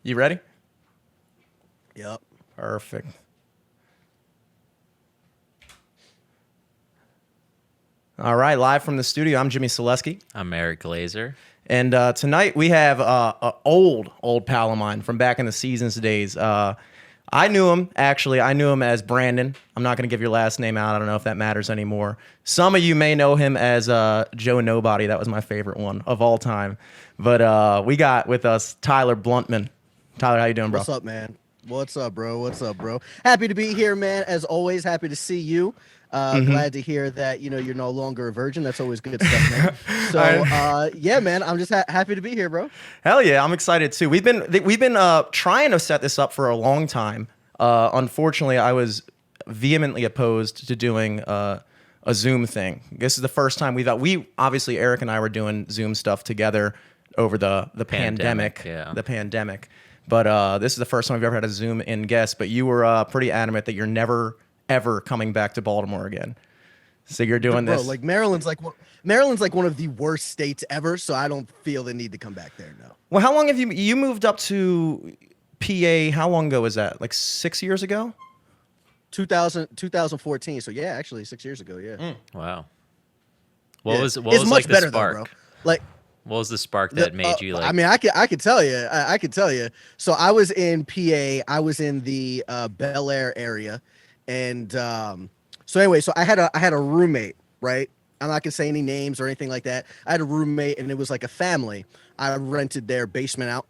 You ready? Yep. Perfect. All right, live from the studio. I'm Jimmy Selesky. I'm Eric Glazer. And tonight we have an old pal of mine from back in the Seasons days. I knew him, actually. I knew him as Brandon. I'm not going to give your last name out. I don't know if that matters anymore. Some of you may know him as Joe Nobody. That was my favorite one of all time. But we got with us Tyler Bluntman. Tyler, how you doing, bro? What's up, man? What's up, bro? What's up, bro? Happy to be here, man. As always, happy to see you. Glad to hear that you're no longer a virgin. That's always good stuff, man. So yeah, man, I'm just happy to be here, bro. Hell yeah, I'm excited too. We've been trying to set this up for a long time. Unfortunately, I was vehemently opposed to doing a Zoom thing. This is the first time we obviously Eric and I were doing Zoom stuff together over the pandemic. Yeah. The pandemic. But this is the first time we've ever had a Zoom in guest. But you were pretty adamant that you're never ever coming back to Baltimore again. So you're doing this. Like Maryland's like one of the worst states ever, so I don't feel the need to come back there, no. Well, how long have you moved up to PA? How long ago was that? Like 6 years ago? 2014. So yeah, actually 6 years ago, yeah. Wow. What was it's like much the better spark? though, bro. Like What was the spark that made you like? I mean, I could tell you. I could tell you. So I was in PA. I was in the Bel Air area, and so anyway, so I had a roommate, right? I'm not gonna say any names or anything like that. I had a roommate, and it was like a family. I rented their basement out,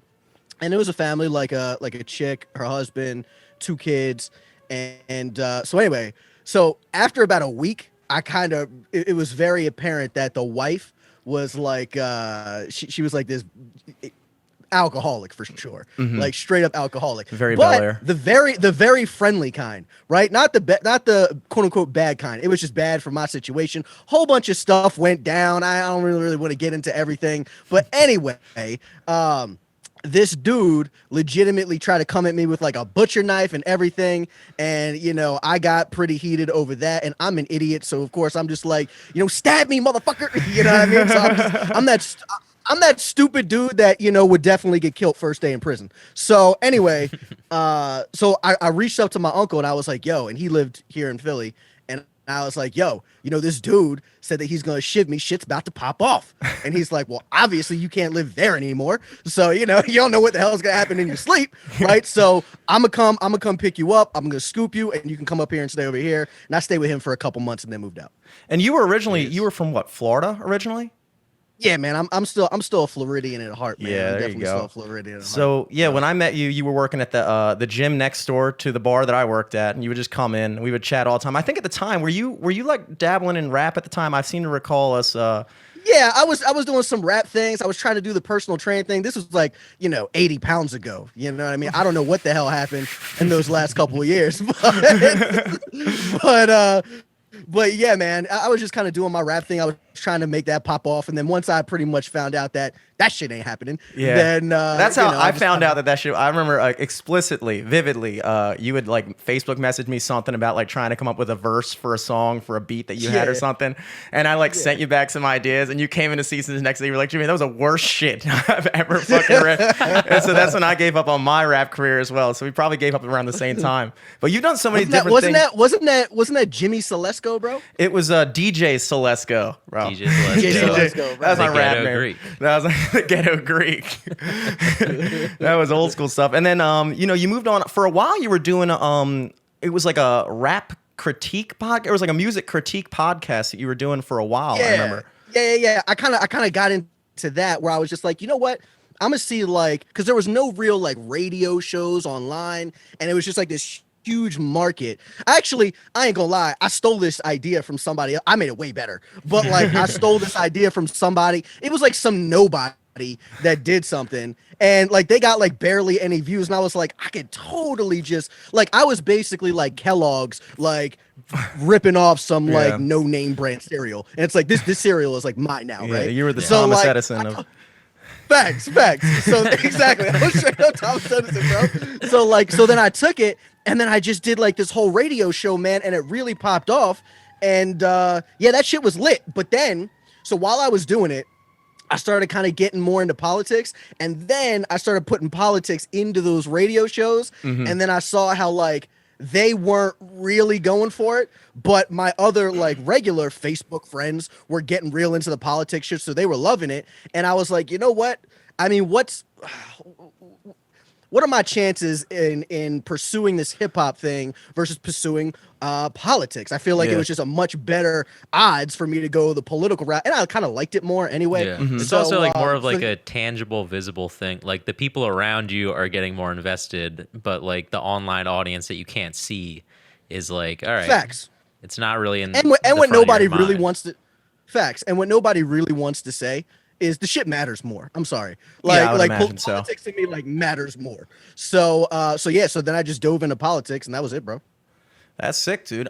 and it was a family, like a chick, her husband, 2 kids, and so anyway, so after about a week, it was very apparent that the wife was like she was like this alcoholic for sure, like straight up alcoholic. Very but Bel Air. the very friendly kind, right? Not the quote unquote bad kind. It was just bad for my situation. Whole bunch of stuff went down. I don't really want to get into everything, but anyway, this dude legitimately tried to come at me with like a butcher knife and everything. And, I got pretty heated over that, and I'm an idiot. So of course I'm just like, stab me, motherfucker. You know what I mean? So I'm that stupid dude that, would definitely get killed first day in prison. So anyway, so I reached up to my uncle and I was like, yo, and he lived here in Philly. And I was like, yo, this dude said that he's going to shiv me. Shit's about to pop off. And he's like, well, obviously you can't live there anymore. So, you don't know what the hell is going to happen in your sleep. Right. So I'm going to come pick you up. I'm going to scoop you and you can come up here and stay over here. And I stayed with him for a couple months and then moved out. And you were from what, Florida originally? Yeah, man, I'm still a Floridian at heart, man. Yeah, I'm there definitely you go. still a Floridian at heart. So yeah, when I met you, you were working at the gym next door to the bar that I worked at, and you would just come in. And we would chat all the time. I think at the time, were you like dabbling in rap at the time? I seem to recall us. Yeah, I was doing some rap things. I was trying to do the personal train thing. This was like 80 pounds ago. You know what I mean? I don't know what the hell happened in those last couple of years, but yeah, man, I was just kind of doing my rap thing. I was trying to make that pop off, and then once I pretty much found out that shit ain't happening, then that's how I found out that shit. I remember explicitly, vividly, you would like Facebook message me something about like trying to come up with a verse for a song for a beat that you had or something, and I sent you back some ideas, and you came into Seasons the next day. You were like, Jimmy, that was the worst shit I've ever fucking read. And so that's when I gave up on my rap career as well. So we probably gave up around the same time. But you've done so many different things. Wasn't that Jimmy Selesco, bro? It was DJ Selesco, bro. DJ Selesco. That was my rap name. Greek. That was the Ghetto Greek. That was old school stuff. And then you moved on for a while. You were doing it was like a rap critique podcast. It was like a music critique podcast that you were doing for a while. Yeah. I remember. Yeah. I kind of got into that where I was just like, you know what? I'm gonna see because there was no real like radio shows online, and it was just like this huge market. Actually, I ain't gonna lie, I stole this idea from somebody. I made it way better, but like I stole this idea from somebody. It was like some nobody that did something, and like they got like barely any views, and I was like, I could totally just like, I was basically like Kellogg's, like ripping off some like no name brand cereal, and it's like this cereal is like mine now, right? You were the Thomas like, Edison of Facts. So exactly, I was straight up Thomas Edison, bro. So then I took it, and then I just did like this whole radio show, man, and it really popped off. And that shit was lit. But then, so while I was doing it, I started kind of getting more into politics, and then I started putting politics into those radio shows, and then I saw how like they weren't really going for it, but my other like regular Facebook friends were getting real into the politics shit, so they were loving it, and I was like, you know what? I mean, what are my chances in pursuing this hip hop thing versus pursuing politics? I feel like it was just a much better odds for me to go the political route, and I kind of liked it more anyway. Yeah. It's So, also like more of like a tangible, visible thing. Like the people around you are getting more invested, but like the online audience that you can't see is like, all right, facts. it's not really in. And the what front of nobody your really mind. wants to facts, and what nobody really wants to say is the shit matters more. I'm sorry, I would imagine so. politics to me like matters more. So so then I just dove into politics, and that was it, bro. That's sick, dude.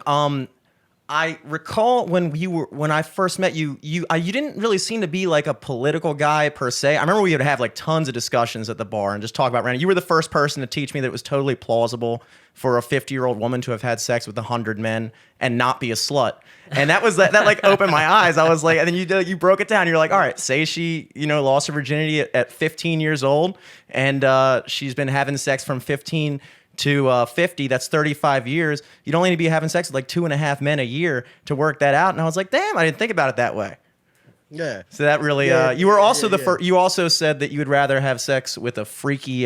I recall when I first met you, you didn't really seem to be like a political guy per se. I remember we would have like tons of discussions at the bar and just talk about random. You were the first person to teach me that it was totally plausible for a 50-year-old woman to have had sex with 100 men and not be a slut. And that like opened my eyes. I was like, and then you broke it down. You're like, all right, say she, lost her virginity at 15 years old, and she's been having sex from 15 to 50, that's 35 years. You'd only need to be having sex with like 2.5 men a year to work that out. And I was like, damn, I didn't think about it that way. Yeah. So that really, you were also the first. You also said that you would rather have sex with a freaky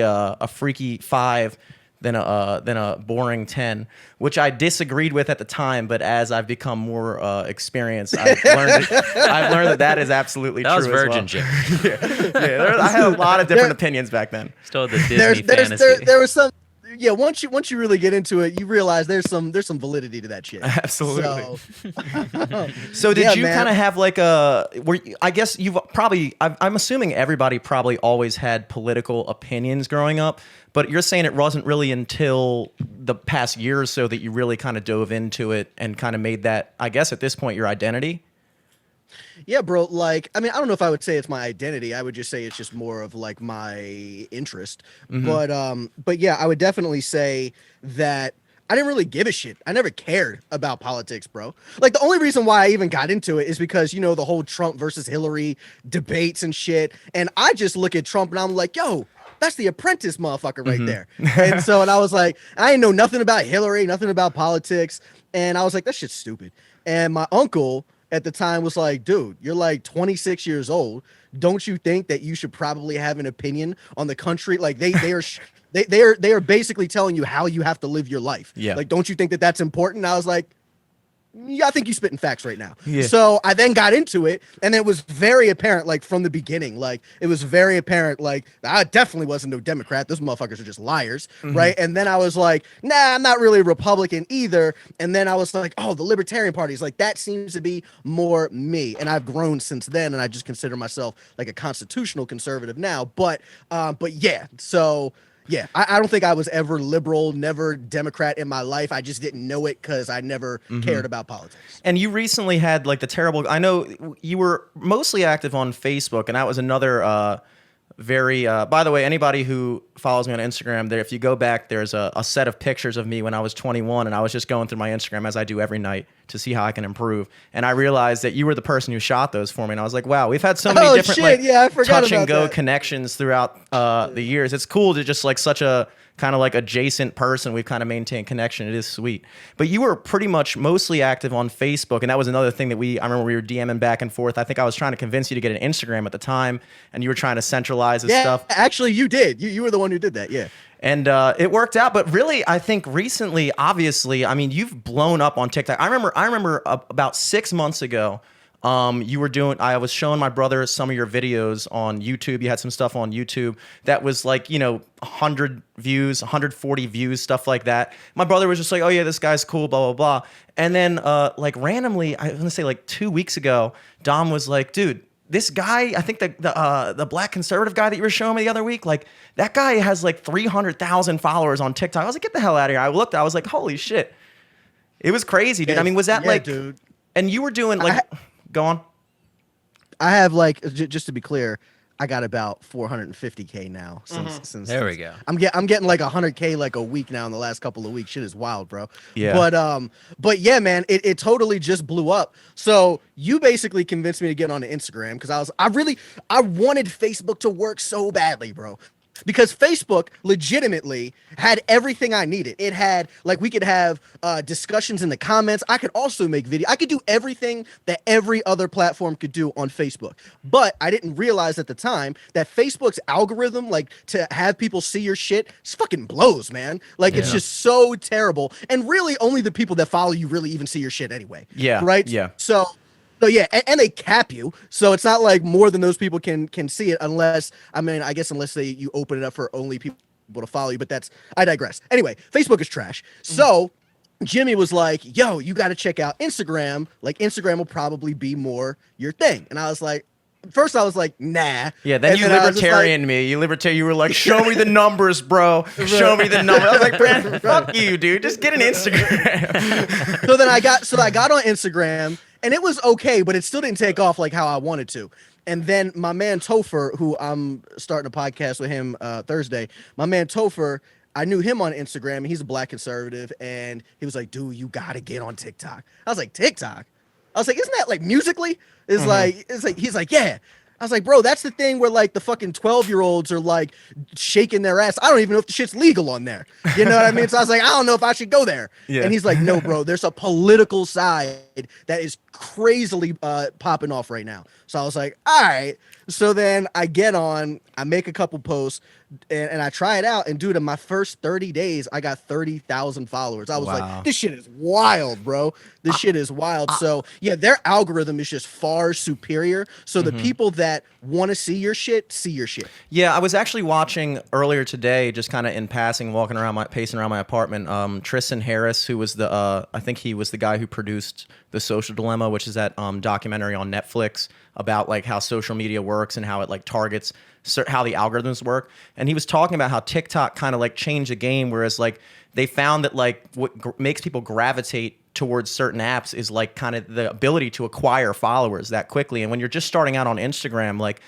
5 than a boring 10, which I disagreed with at the time. But as I've become more experienced, I've learned that is absolutely That true. was virgin as well. Jim. I had a lot of different opinions back then. Still the Disney fantasy. There was some. Yeah, once you really get into it, you realize there's some validity to that shit. Absolutely. So, So did Yeah, you man. kind of have like I guess you've probably, I'm assuming everybody probably always had political opinions growing up, but you're saying it wasn't really until the past year or so that you really kind of dove into it and kind of made that, I guess at this point, your identity? yeah, bro. Like, I mean, I don't know if I would say it's my identity. I would just say it's just more of like my interest. But yeah, I would definitely say that I didn't really give a shit. I never cared about politics, bro. Like the only reason why I even got into it is because, the whole Trump versus Hillary debates and shit. And I just look at Trump and I'm like, yo, that's the Apprentice motherfucker right there. And I was like, I ain't know nothing about Hillary, nothing about politics. And I was like, that shit's stupid. And my uncle at the time was like, dude, you're like 26 years old. Don't you think that you should probably have an opinion on the country? Like they are basically telling you how you have to live your life. Yeah. Like, don't you think that that's important? And I was like, yeah, I think you're spitting facts right now. Yeah. So I then got into it, and it was very apparent, like from the beginning, like it was very apparent, like I definitely wasn't no Democrat. Those motherfuckers are just liars, right? And then I was like, nah, I'm not really a Republican either. And then I was like, oh, the Libertarian Party is like that seems to be more me, and I've grown since then, and I just consider myself like a constitutional conservative now. But yeah, so. Yeah, I don't think I was ever liberal, never Democrat in my life. I just didn't know it because I never cared about politics. And you recently had like the terrible, I know you were mostly active on Facebook, and that was another very, by the way, anybody who follows me on Instagram, there, if you go back, there's a set of pictures of me when I was 21, and I was just going through my Instagram as I do every night to see how I can improve. And I realized that you were the person who shot those for me, and I was like, wow, we've had so many different I forgot touch and about go that. connections throughout the years. It's cool to just like such a kind of like adjacent person, we've kind of maintained connection. It is sweet. But you were pretty much mostly active on Facebook, and that was another thing that I remember we were DMing back and forth. I think I was trying to convince you to get an Instagram at the time, and you were trying to centralize this stuff. Actually, you did. You were the one who did that. Yeah. And it worked out, but really, I think recently, obviously, I mean, you've blown up on TikTok. I remember about 6 months ago, I was showing my brother some of your videos on YouTube. You had some stuff on YouTube that was like, 100 views, 140 views, stuff like that. My brother was just like, oh yeah, this guy's cool, blah, blah, blah. And then like randomly, I was gonna say like 2 weeks ago, Dom was like, dude, this guy, I think the black conservative guy that you were showing me the other week, like that guy has like 300,000 followers on TikTok. I was like, get the hell out of here. I looked, I was like, holy shit. It was crazy, dude. I mean, was that dude. And you were doing like, go on. I have like, just to be clear, I got about 450K now since There we go. I'm getting like 100K like a week now in the last couple of weeks. Shit is wild, bro. Yeah. But yeah, man, it totally just blew up. So you basically convinced me to get on the Instagram because I wanted Facebook to work so badly, bro. Because Facebook legitimately had everything I needed. It had like we could have discussions in the comments. I could also make video. I could do everything that every other platform could do on Facebook. But I didn't realize at the time that Facebook's algorithm, like to have people see your shit, just fucking blows, man. Like it's just so terrible. And really, only the people that follow you really even see your shit anyway. Yeah. Right. Yeah. So yeah, and they cap you, so it's not like more than those people can see it unless unless you open it up for only people to follow you. But I digress. Anyway, Facebook is trash. So Jimmy was like, "Yo, you got to check out Instagram. Like Instagram will probably be more your thing." And I was like, first I was like, nah. Yeah, then you libertarian me. You were like, show me the numbers, bro. Show me the numbers. I was like, Brandon, fuck you, dude. Just get an Instagram. So then I got on Instagram and it was okay, but it still didn't take off like how I wanted to. And then my man Topher, who I'm starting a podcast with him Thursday, my man Topher, I knew him on Instagram and he's a black conservative. And he was like, dude, you got to get on TikTok. I was like, TikTok? I was like, isn't that like Musically? It's like he's like, yeah. I was like, bro, that's the thing where like the fucking 12-year-olds are like shaking their ass. I don't even know if the shit's legal on there. You know what I mean? So I was like, I don't know if I should go there. Yeah. And he's like, no, bro, there's a political side that is crazily popping off right now. So I was like, all right. So then I get on, I make a couple posts and I try it out. And dude, in my first 30 days, I got 30,000 followers. I was like, this shit is wild, bro. This shit is wild. So yeah, their algorithm is just far superior. So the people that want to see your shit, see your shit. Yeah, I was actually watching earlier today, just kind of in passing, pacing around my apartment. Tristan Harris, who was I think he was the guy who produced The Social Dilemma, which is that documentary on Netflix about like how social media works and how it like targets how the algorithms work. And he was talking about how TikTok kind of like changed the game, whereas like they found that like what makes people gravitate towards certain apps is like kind of the ability to acquire followers that quickly. And when you're just starting out on Instagram, like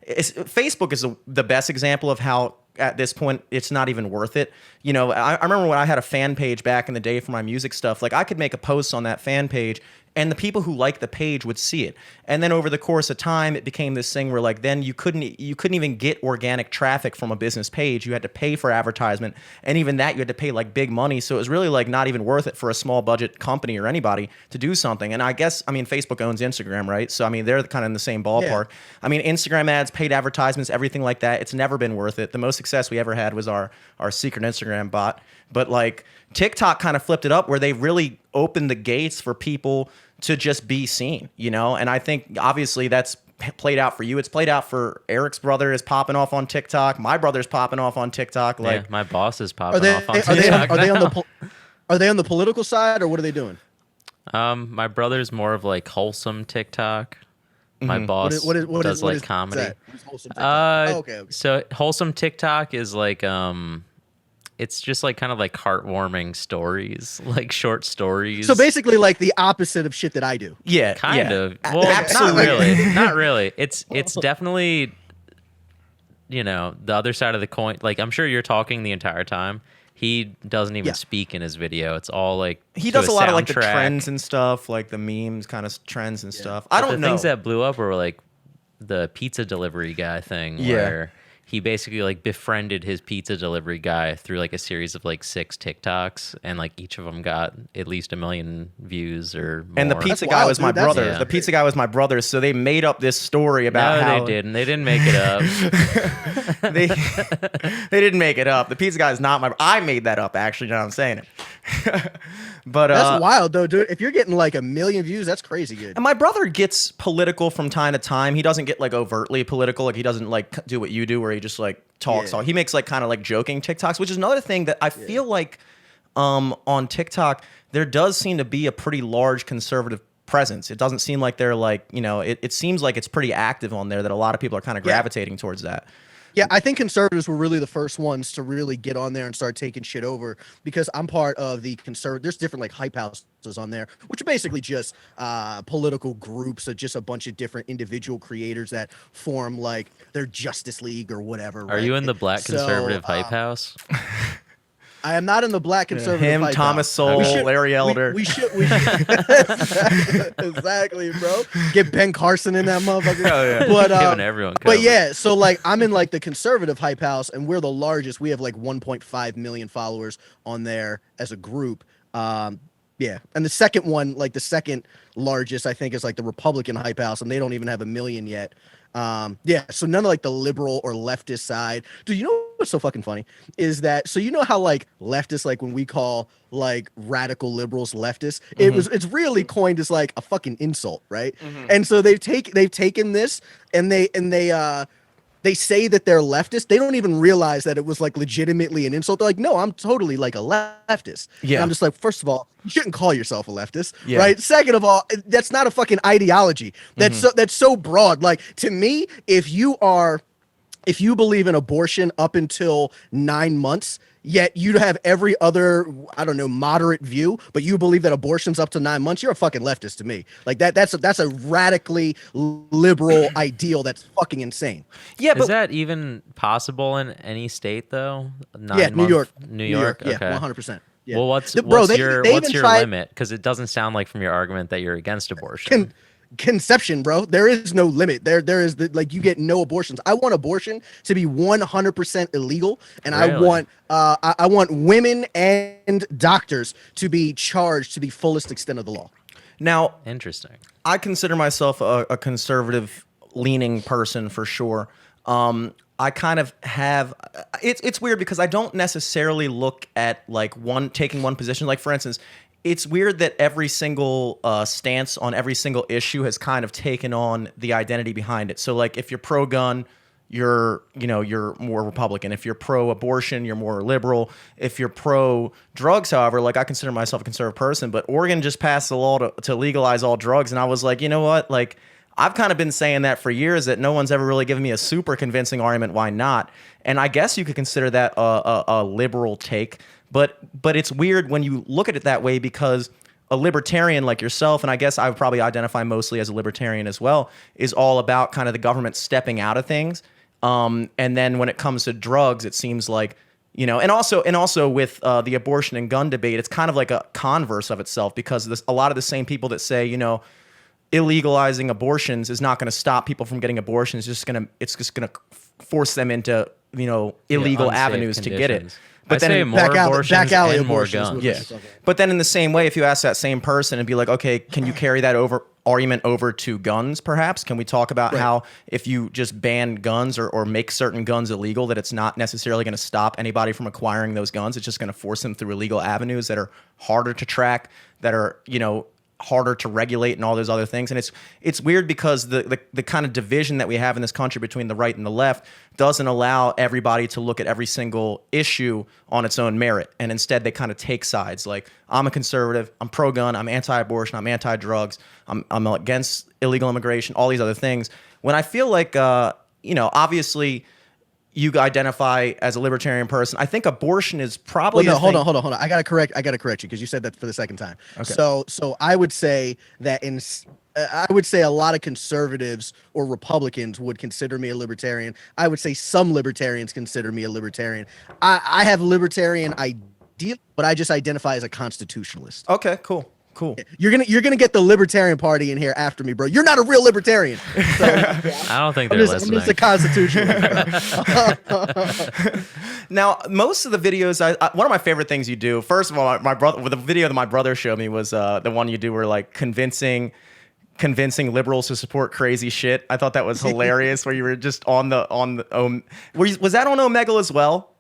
Facebook is the best example of how at this point it's not even worth it. You know, I remember when I had a fan page back in the day for my music stuff, like I could make a post on that fan page and the people who liked the page would see it. And then over the course of time, it became this thing where like then you couldn't even get organic traffic from a business page. You had to pay for advertisement, and even that you had to pay like big money. So it was really like not even worth it for a small budget company or anybody to do something. And I guess Facebook owns Instagram, right? So I mean they're kind of in the same ballpark. Yeah. I mean Instagram ads, paid advertisements, everything like that. It's never been worth it. The most success we ever had was our secret Instagram bot. But like TikTok kind of flipped it up where they really opened the gates for people to just be seen, you know? And I think obviously that's played out for you. It's played out for Eric's brother is popping off on TikTok. My brother's popping off on TikTok. Like my boss is popping off on TikTok. Are they on the political side or what are they doing? My brother's more of like wholesome TikTok. My boss does like comedy. Okay. So wholesome TikTok is like it's just like kind of like heartwarming stories, like short stories. So basically like the opposite of shit that I do. Yeah, kind of. Well, absolutely. Not really. It's definitely, you know, the other side of the coin. Like I'm sure you're talking the entire time. He doesn't even speak in his video. It's all like he does a lot of like the trends and stuff, like the memes kind of trends and stuff. I don't know. The things that blew up were like the pizza delivery guy thing where he basically like befriended his pizza delivery guy through like a series of like 6 TikToks, and like each of them got at least 1 million views or more. And the pizza guy was my brother. Yeah. The pizza guy was my brother, so they made up this story about how they didn't. They didn't make it up. they didn't make it up. The pizza guy is not my. I made that up actually. Now I'm saying it. But that's wild though, dude. If you're getting like 1 million views, that's crazy good. And my brother gets political from time to time. He doesn't get like overtly political. Like he doesn't like do what you do, where he just like talks. He makes like kind of like joking TikToks, which is another thing that I feel like on TikTok there does seem to be a pretty large conservative presence. It doesn't seem like they're like, you know, it seems like it's pretty active on there, that a lot of people are kind of gravitating towards that. Yeah, I think conservatives were really the first ones to really get on there and start taking shit over, because I'm part of the conservative. There's different like hype houses on there, which are basically just political groups of just a bunch of different individual creators that form like their Justice League or whatever. Are right? you in the Black So, conservative hype house? I am not in the Black conservative. Him, hype Thomas house. Sowell, We should- Larry Elder. We should exactly, bro. Get Ben Carson in that motherfucker. Oh, yeah. But Giving everyone but cover. yeah, so like I'm in like the conservative hype house, and we're the largest. We have like 1.5 million followers on there as a group. Yeah, and the second one, like the second largest, I think is like the Republican hype house, and they don't even have 1 million yet. Yeah, so none of like the liberal or leftist side. Dude, you know what's so fucking funny is that, so you know how like leftists, like when we call like radical liberals leftists, it's really coined as like a fucking insult, right? And so they've taken this and they say that they're leftist. They don't even realize that it was like legitimately an insult. They're like, no, I'm totally like a leftist. Yeah. And I'm just like, first of all, you shouldn't call yourself a leftist, Yeah. right? Second of all, that's not a fucking ideology. That's that's so broad. Like to me, if you believe in abortion up until 9 months, yet you have every other, I don't know, moderate view, but you believe that abortion's up to 9 months, you're a fucking leftist to me. Like that's a radically liberal ideal that's fucking insane. Yeah, Is but that even possible in any state though? Yeah, New York. New York. Yeah, Okay. 100%. Yeah. Well, what's Bro, they your even tried- limit? Because it doesn't sound like from your argument that you're against abortion. Conception, bro. There is no limit. There is like you get no abortions. I want abortion to be 100% illegal, and Really? I want women and doctors to be charged to the fullest extent of the law. now Interesting. I consider myself a conservative leaning person for sure. I kind of have it's weird because I don't necessarily look at like taking one position. Like for instance, it's weird that every single stance on every single issue has kind of taken on the identity behind it. So like if you're pro-gun, you're more Republican. If you're pro-abortion, you're more liberal. If you're pro-drugs, however, like I consider myself a conservative person, but Oregon just passed a law to legalize all drugs, and I was like, you know what, like I've kind of been saying that for years, that no one's ever really given me a super convincing argument why not. And I guess you could consider that a liberal take, but it's weird when you look at it that way, because a libertarian like yourself, and I guess I would probably identify mostly as a libertarian as well, is all about kind of the government stepping out of things. And then when it comes to drugs, it seems like, and also with the abortion and gun debate, it's kind of like a converse of itself, because a lot of the same people that say, illegalizing abortions is not going to stop people from getting abortions. It's just gonna force them into illegal unsafe avenues to get it. conditions. But I then say more abortions back alley and more abortions guns. would yeah. But then in the same way, if you ask that same person and be like, okay, can you carry that argument over to guns, perhaps? Can we talk about how if you just ban guns or make certain guns illegal, that it's not necessarily going to stop anybody from acquiring those guns? It's just going to force them through illegal avenues that are harder to track, that are, harder to regulate, and all those other things. And it's weird because the kind of division that we have in this country between the right and the left doesn't allow everybody to look at every single issue on its own merit. And instead they kind of take sides. Like, I'm a conservative, I'm pro-gun, I'm anti-abortion, I'm anti-drugs, I'm against illegal immigration, all these other things. When I feel like, obviously you identify as a libertarian person, I think abortion is probably hold on. I gotta correct you because you said that for the second time. Okay. So I would say that I would say a lot of conservatives or Republicans would consider me a libertarian. I would say some libertarians consider me a libertarian. I have libertarian idea, but I just identify as a constitutionalist. Okay, cool. You're gonna get the Libertarian Party in here after me, bro. You're not a real libertarian. So, I don't think I'm they're just listening. a constitutionalist, bro. Now, most of the videos, one of my favorite things you do, first of all, my brother, the video that my brother showed me was the one you do where like convincing liberals to support crazy shit. I thought that was hilarious, where you were just was that on Omegle as well?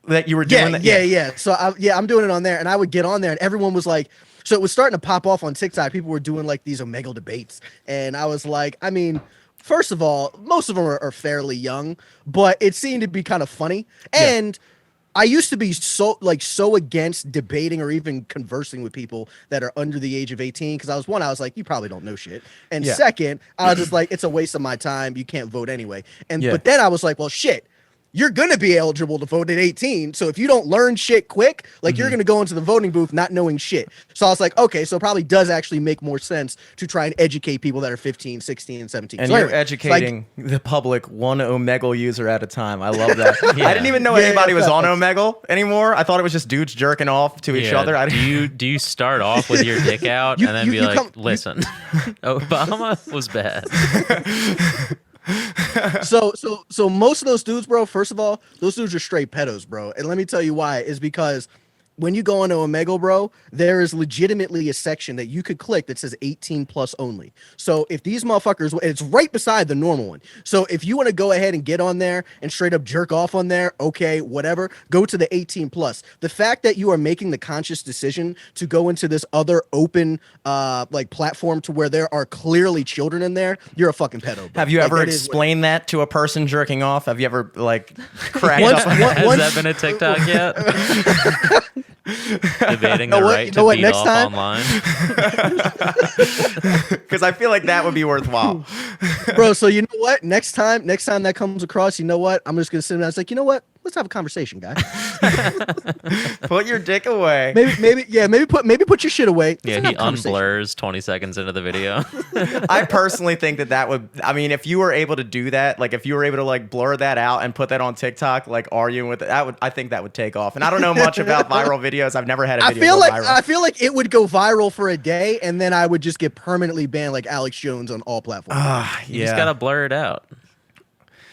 That you were doing that? Yeah. So I'm doing it on there, and I would get on there, and everyone was like, so it was starting to pop off on TikTok. People were doing like these Omegle debates, and I was like, I mean, first of all, most of them are fairly young, but it seemed to be kind of funny, and I used to be so against debating or even conversing with people that are under the age of 18 because I was like, you probably don't know shit, and Yeah. second, I was just like, it's a waste of my time. You can't vote anyway, Yeah. but then I was like, well, shit. You're going to be eligible to vote at 18. So if you don't learn shit quick, like you're going to go into the voting booth not knowing shit. So I was like, okay, so it probably does actually make more sense to try and educate people that are 15, 16, and 17. And so you're anyway, educating the public one Omegle user at a time. I love that. Yeah. I didn't even know Yeah, anybody was on facts. Omegle anymore. I thought it was just dudes jerking off to each other. Do you start off with your dick out and then you be like, come- listen, Obama was bad. So most of those dudes, bro, first of all, those dudes are straight pedos, bro. And let me tell you why, is because when you go into Omegle, bro, there is legitimately a section that you could click that says 18 plus only. So if these motherfuckers, it's right beside the normal one. So if you want to go ahead and get on there and straight up jerk off on there, okay, whatever, go to the 18 plus. The fact that you are making the conscious decision to go into this other open like platform to where there are clearly children in there, you're a fucking pedo, bro. Have you Like, ever that is what- explained that to a person jerking off? Have you ever like cracked Once- up? one- Has once- that been a TikTok yet? Debating know the what- right you to know what, beat next off time- online. Because I feel like that would be worthwhile. Bro, so you know what? Next time that comes across, you know what? I'm just gonna sit down. I was like, you know what? Let's have a conversation, guy. Put your dick away. Maybe put your shit away. Let's Yeah, have he a conversation. unblurs 20 seconds into the video. I personally think that would, I mean, if you were able to do that, like if you were able to like blur that out and put that on TikTok, like arguing with it, I think that would take off. And I don't know much about viral videos. I've never had a video go viral. I feel like it would go viral for a day, and then I would just get permanently banned like Alex Jones on all platforms. You just gotta blur it out.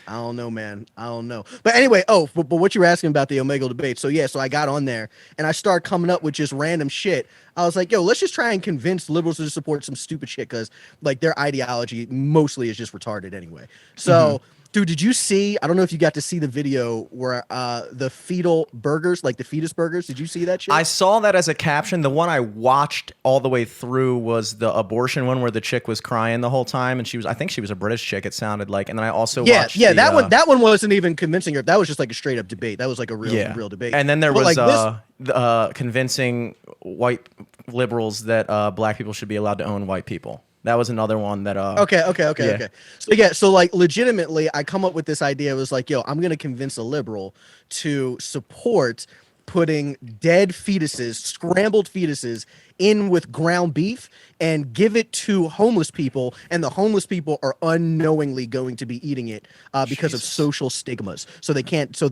I don't know, man. I don't know. But anyway, but what you were asking about the Omegle debate. So yeah, so I got on there and I started coming up with just random shit. I was like, yo, let's just try and convince liberals to support some stupid shit because like their ideology mostly is just retarded anyway. So dude, did you see, I don't know if you got to see the video where the fetal burgers, like the fetus burgers, did you see that shit? I saw that as a caption. The one I watched all the way through was the abortion one where the chick was crying the whole time, and I think she was a British chick, it sounded like. And then I also watched that one wasn't even convincing her. That was just like a straight up debate. That was like a real debate. And then there But, was like, convincing white liberals that black people should be allowed to own white people. That was another one that Okay. So like legitimately, I come up with this idea. It was like, yo, I'm gonna convince a liberal to support putting dead fetuses, scrambled fetuses, in with ground beef and give it to homeless people, and the homeless people are unknowingly going to be eating it because of social stigmas. So they can't. So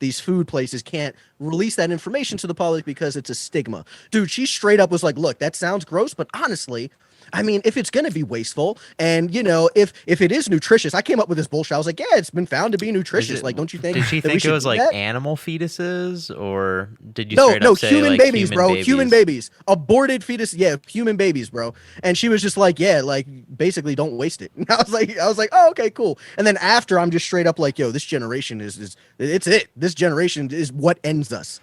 these food places can't release that information to the public because it's a stigma. Dude, she straight up was like, look, that sounds gross, but honestly, I mean, if it's going to be wasteful and, if it is nutritious, I came up with this bullshit. I was like, yeah, it's been found to be nutritious. Like, don't you think? Did she that we think it should was do like that? animal fetuses, or did you No, straight up say human like babies, bro. babies? Human babies. Aborted fetus. Yeah, human babies, bro. And she was just like, yeah, like basically don't waste it. And I was like, oh, okay, cool. And then after, I'm just straight up like, yo, this generation is it's it. This generation is what ends us.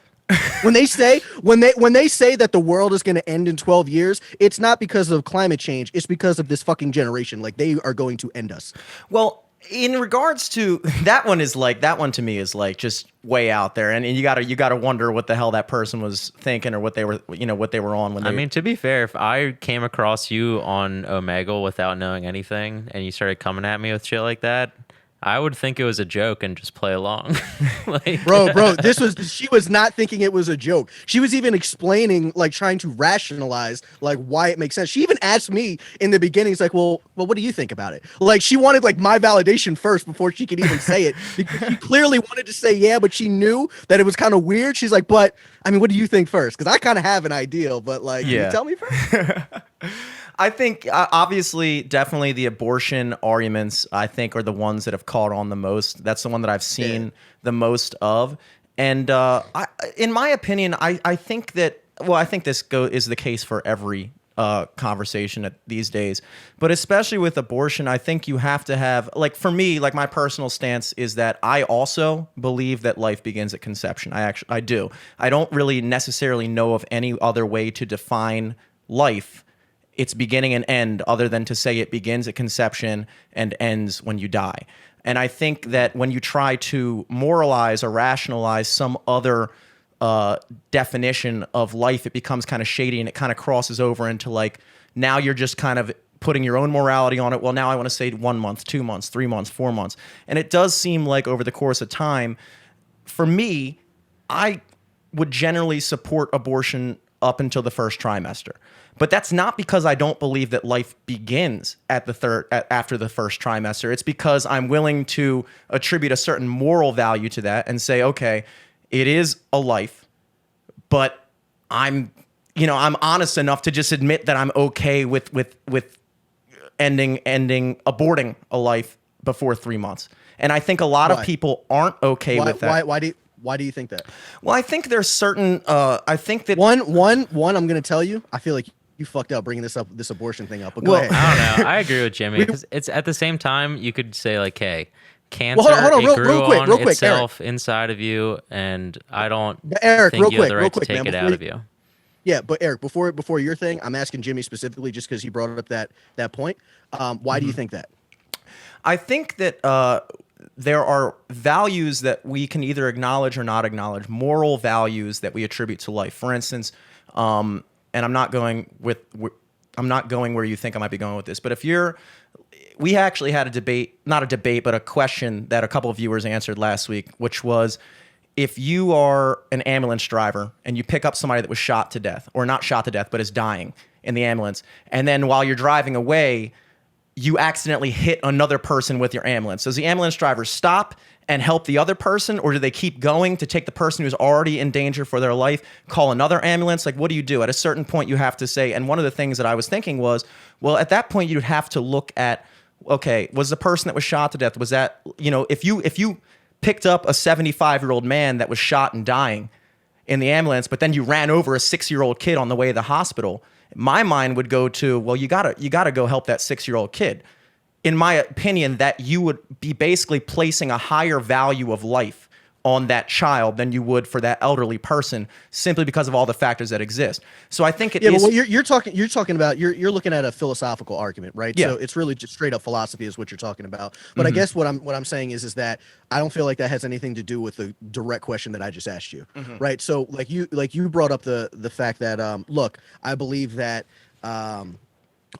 when they say that the world is going to end in 12 years, it's not because of climate change. It's because of this fucking generation. Like, they are going to end us. Well, in regards to that one to me is like just way out there, and you gotta wonder what the hell that person was thinking or what they were on when they. I mean, to be fair, if I came across you on Omegle without knowing anything and you started coming at me with shit like that, I would think it was a joke and just play along. Like, Bro, she was not thinking it was a joke. She was even explaining, like trying to rationalize like why it makes sense. She even asked me in the beginning, it's like, well, what do you think about it? Like, she wanted like my validation first before she could even say it, because she clearly wanted to say yeah, but she knew that it was kind of weird. She's like, but I mean, what do you think first? Because I kind of have an idea, but like, can you tell me first? I think obviously, definitely the abortion arguments, I think, are the ones that have caught on the most. That's the one that I've seen the most of. And in my opinion, I think that, well, I think this is the case for every conversation these days, but especially with abortion, I think you have to have, like, for me, like, my personal stance is that I also believe that life begins at conception. I do. I don't really necessarily know of any other way to define life, its beginning and end, other than to say it begins at conception and ends when you die. And I think that when you try to moralize or rationalize some other definition of life, it becomes kind of shady, and it kind of crosses over into like, now you're just kind of putting your own morality on it. Well, now I want to say 1 month, 2 months, 3 months, 4 months. And it does seem like over the course of time, for me, I would generally support abortion up until the first trimester. But that's not because I don't believe that life begins at after the first trimester. It's because I'm willing to attribute a certain moral value to that and say, okay, it is a life, but I'm honest enough to just admit that I'm okay with aborting a life before 3 months. And I think a lot of people aren't okay with that. Why do you think that? Well, I think there's certain. I think that one. I'm going to tell you. I feel like you fucked up bringing this abortion thing up. But go ahead. I don't know. I agree with Jimmy, because it's at the same time you could say like, hey, cancer hold on, it grew real quick, itself inside of you, and I don't Eric, think you have the real right quick, to take man, it out of you. Yeah, but Eric, before your thing, I'm asking Jimmy specifically just because he brought up that point. Why do you think that? I think that there are values that we can either acknowledge or not acknowledge, moral values that we attribute to life. For instance, and I'm not going where you think I might be going with this, but we actually had a debate, not a debate, but a question that a couple of viewers answered last week, which was, if you are an ambulance driver and you pick up somebody that was shot to death, or not shot to death, but is dying in the ambulance, and then while you're driving away, you accidentally hit another person with your ambulance, does the ambulance driver stop and help the other person, or do they keep going to take the person who's already in danger for their life, call another ambulance? Like, what do you do? At a certain point, you have to say, and one of the things that I was thinking was, well, at that point, you'd have to look at, okay, was the person that was shot to death, was that, if you picked up a 75-year-old man that was shot and dying in the ambulance, but then you ran over a 6-year-old kid on the way to the hospital, my mind would go to, well, you gotta go help that 6-year-old kid. In my opinion, that you would be basically placing a higher value of life on that child than you would for that elderly person, simply because of all the factors that exist. So I think it is. But what you're talking about, you're looking at a philosophical argument, right? Yeah. So it's really just straight up philosophy is what you're talking about. But I guess what I'm saying is that I don't feel like that has anything to do with the direct question that I just asked you, right? So like you brought up the fact that look, I believe that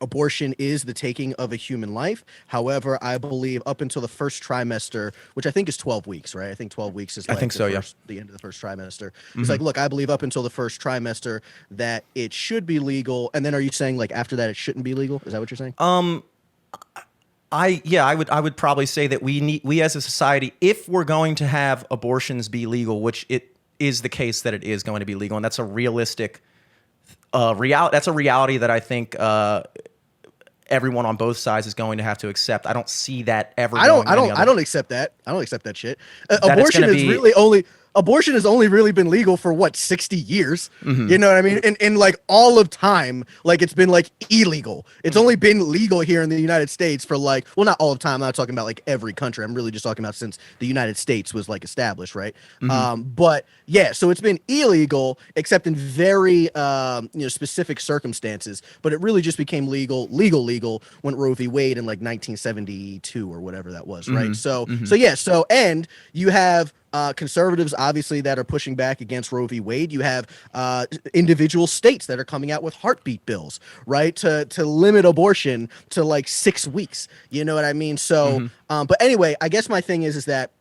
abortion is the taking of a human life. However, I believe up until the first trimester, which I think is 12 weeks, right? I think 12 weeks is like the end of the first trimester. It's like, look, I believe up until the first trimester that it should be legal. And then are you saying like after that it shouldn't be legal? Is that what you're saying? I would probably say that we as a society, if we're going to have abortions be legal, which it is the case that it is going to be legal, and that's a realistic that's a reality that I think everyone on both sides is going to have to accept. I don't see that ever. I don't accept that. I don't accept that shit. Abortion has only really been legal for what, 60 years. You know what I mean? And like all of time, like it's been like illegal. It's only been legal here in the United States for like, well, not all of time. I'm not talking about like every country. I'm really just talking about since the United States was like established, right? But yeah, so it's been illegal except in very specific circumstances. But it really just became legal when Roe v. Wade in like 1972 or whatever that was, right? So and you have conservatives, obviously, that are pushing back against Roe v. Wade. You have individual states that are coming out with heartbeat bills, right, to limit abortion to like 6 weeks. You know what I mean? So, but anyway, I guess my thing is that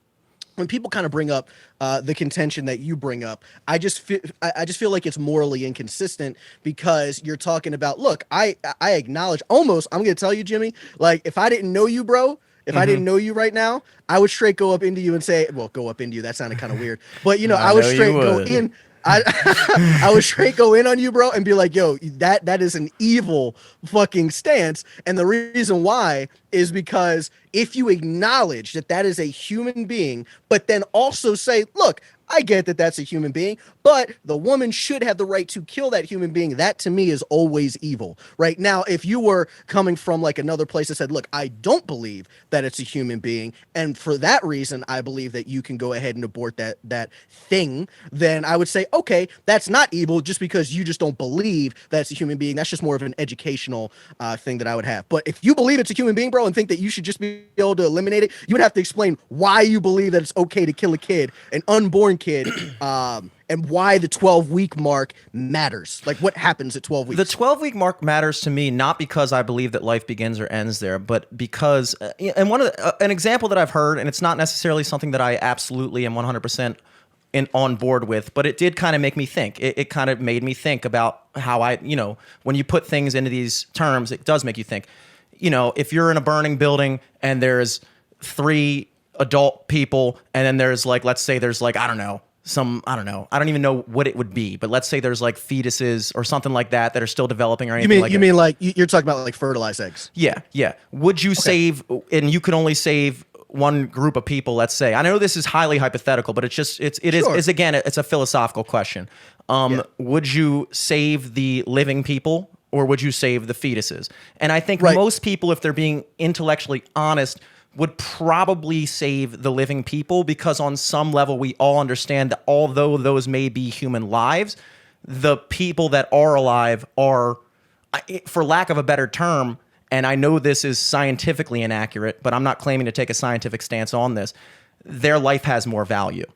when people kind of bring up the contention that you bring up, I just feel like it's morally inconsistent because you're talking about, look, I acknowledge almost, I'm going to tell you, Jimmy, like if I didn't know you, bro, if I didn't know you right now, I would straight go up into you and say, well, go up into you. That sounded kind of weird. But, I would straight go in. I would straight go in on you, bro, and be like, yo, that is an evil fucking stance. And the reason why is because if you acknowledge that is a human being, but then also say, look, I get that that's a human being, but the woman should have the right to kill that human being. That to me is always evil, right? Now, if you were coming from like another place that said, look, I don't believe that it's a human being, and for that reason, I believe that you can go ahead and abort that thing, then I would say, okay, that's not evil just because you just don't believe that it's a human being. That's just more of an educational thing that I would have. But if you believe it's a human being, bro, and think that you should just be able to eliminate it, you would have to explain why you believe that it's okay to kill a kid, an unborn kid, and why the 12-week mark matters. Like, what happens at 12 weeks? The 12-week mark matters to me not because I believe that life begins or ends there, but because, and an example that I've heard, and it's not necessarily something that I absolutely am 100% on board with, but it did kind of make me think. It kind of made me think about how when you put things into these terms, it does make you think. If you're in a burning building and there's 3 adult people, and then there's like, let's say there's like, I don't even know what it would be, but let's say there's like fetuses or something like that are still developing or anything you mean like you're talking about like fertilized eggs? Yeah. Would you save, and you could only save one group of people, let's say. I know this is highly hypothetical, but it's again, it's a philosophical question. Would you save the living people or would you save the fetuses? And I think most people, if they're being intellectually honest, would probably save the living people, because on some level we all understand that although those may be human lives, the people that are alive are, for lack of a better term, and I know this is scientifically inaccurate, but I'm not claiming to take a scientific stance on this, their life has more value.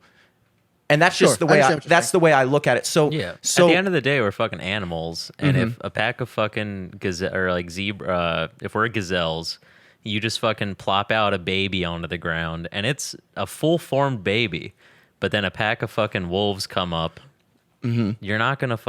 And that's just the way I look at it. So yeah. At the end of the day, we're fucking animals, and if a pack of fucking if we're gazelles, you just fucking plop out a baby onto the ground, and it's a full-formed baby, but then a pack of fucking wolves come up, you're not gonna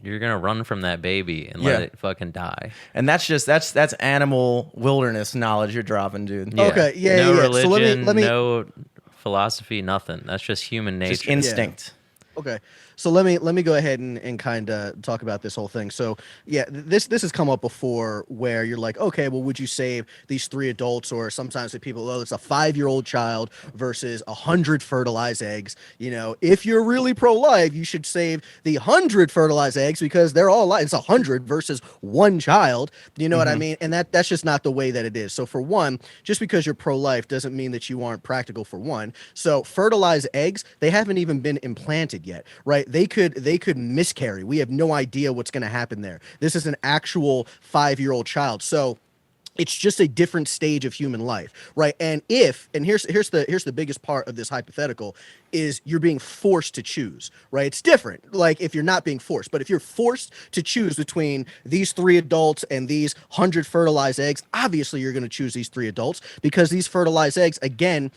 you're gonna run from that baby and let it fucking die. And that's animal wilderness knowledge you're dropping, dude. Yeah. Okay, No religion, so let me no philosophy, nothing. That's just human nature. Just instinct. Okay. So let me go ahead and kind of talk about this whole thing. So yeah, this has come up before where you're like, okay, well, would you save these 3 adults, or sometimes with people, it's a 5-year-old child versus 100 fertilized eggs. If you're really pro-life, you should save the 100 fertilized eggs because they're all alive. It's 100 versus 1 child. You know what I mean? And that's just not the way that it is. So for one, just because you're pro-life doesn't mean that you aren't practical for one. So fertilized eggs, they haven't even been implanted yet, right? They could miscarry. We have no idea what's going to happen there. This is an actual 5-year-old child. So it's just a different stage of human life, right? And here's the biggest part of this hypothetical is you're being forced to choose, right? It's different, like if you're not being forced, but if you're forced to choose between these 3 adults and these 100 fertilized eggs, obviously you're going to choose these 3 adults because these fertilized eggs, again,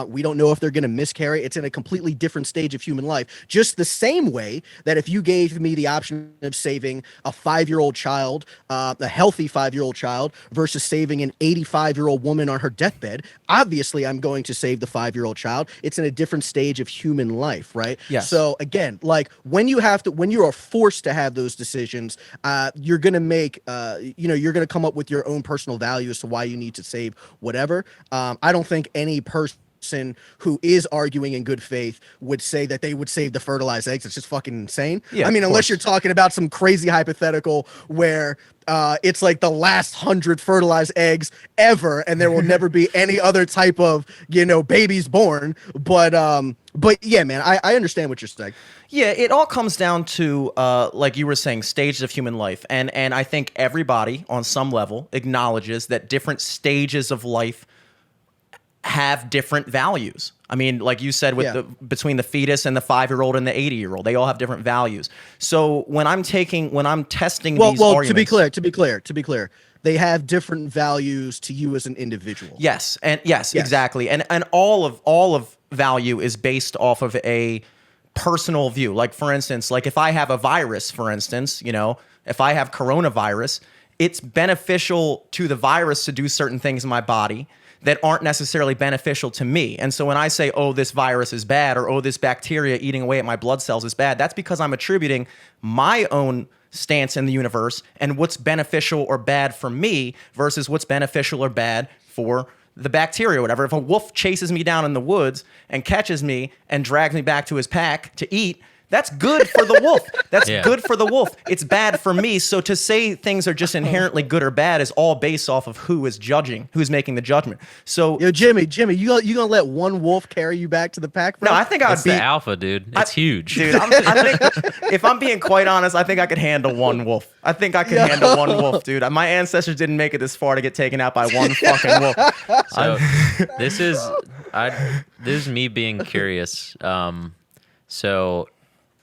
we don't know if they're going to miscarry. It's in a completely different stage of human life. Just the same way that if you gave me the option of saving a 5-year-old child, a healthy 5-year-old child versus saving an 85-year-old woman on her deathbed, obviously I'm going to save the 5-year-old child. It's in a different stage of human life, right? Yes. So again, like when you are forced to have those decisions, you're gonna make, you're gonna come up with your own personal value as to why you need to save whatever. I don't think any person who is arguing in good faith would say that they would save the fertilized eggs. It's just fucking insane. Yeah, I mean, unless course. you're talking about some crazy hypothetical where it's like the last 100 fertilized eggs ever, and there will never be any other type of, babies born. But yeah, man, I understand what you're saying. Yeah, it all comes down to, like you were saying, stages of human life. And I think everybody on some level acknowledges that different stages of life have different values. I mean, like you said, between the fetus and the 5-year-old and the 80-year-old, they all have different values. So when I'm testing these arguments, to be clear, they have different values to you as an individual. Yes, exactly. And all of value is based off of a personal view. Like for instance, like if I have a virus, for instance, if I have coronavirus, it's beneficial to the virus to do certain things in my body that aren't necessarily beneficial to me. And so when I say, oh, this virus is bad, or oh, this bacteria eating away at my blood cells is bad, that's because I'm attributing my own stance in the universe and what's beneficial or bad for me versus what's beneficial or bad for the bacteria or whatever. If a wolf chases me down in the woods and catches me and drags me back to his pack to eat, that's good for the wolf. That's good for the wolf. It's bad for me. So to say things are just inherently good or bad is all based off of who is judging, who's making the judgment. So, yo, Jimmy, you gonna let one wolf carry you back to the pack? Bro? No, I think I would be the alpha, dude. It's huge, dude. I think, if I'm being quite honest, I think I could handle one wolf. I think I could handle one wolf, dude. My ancestors didn't make it this far to get taken out by one fucking wolf. So this is me being curious. So.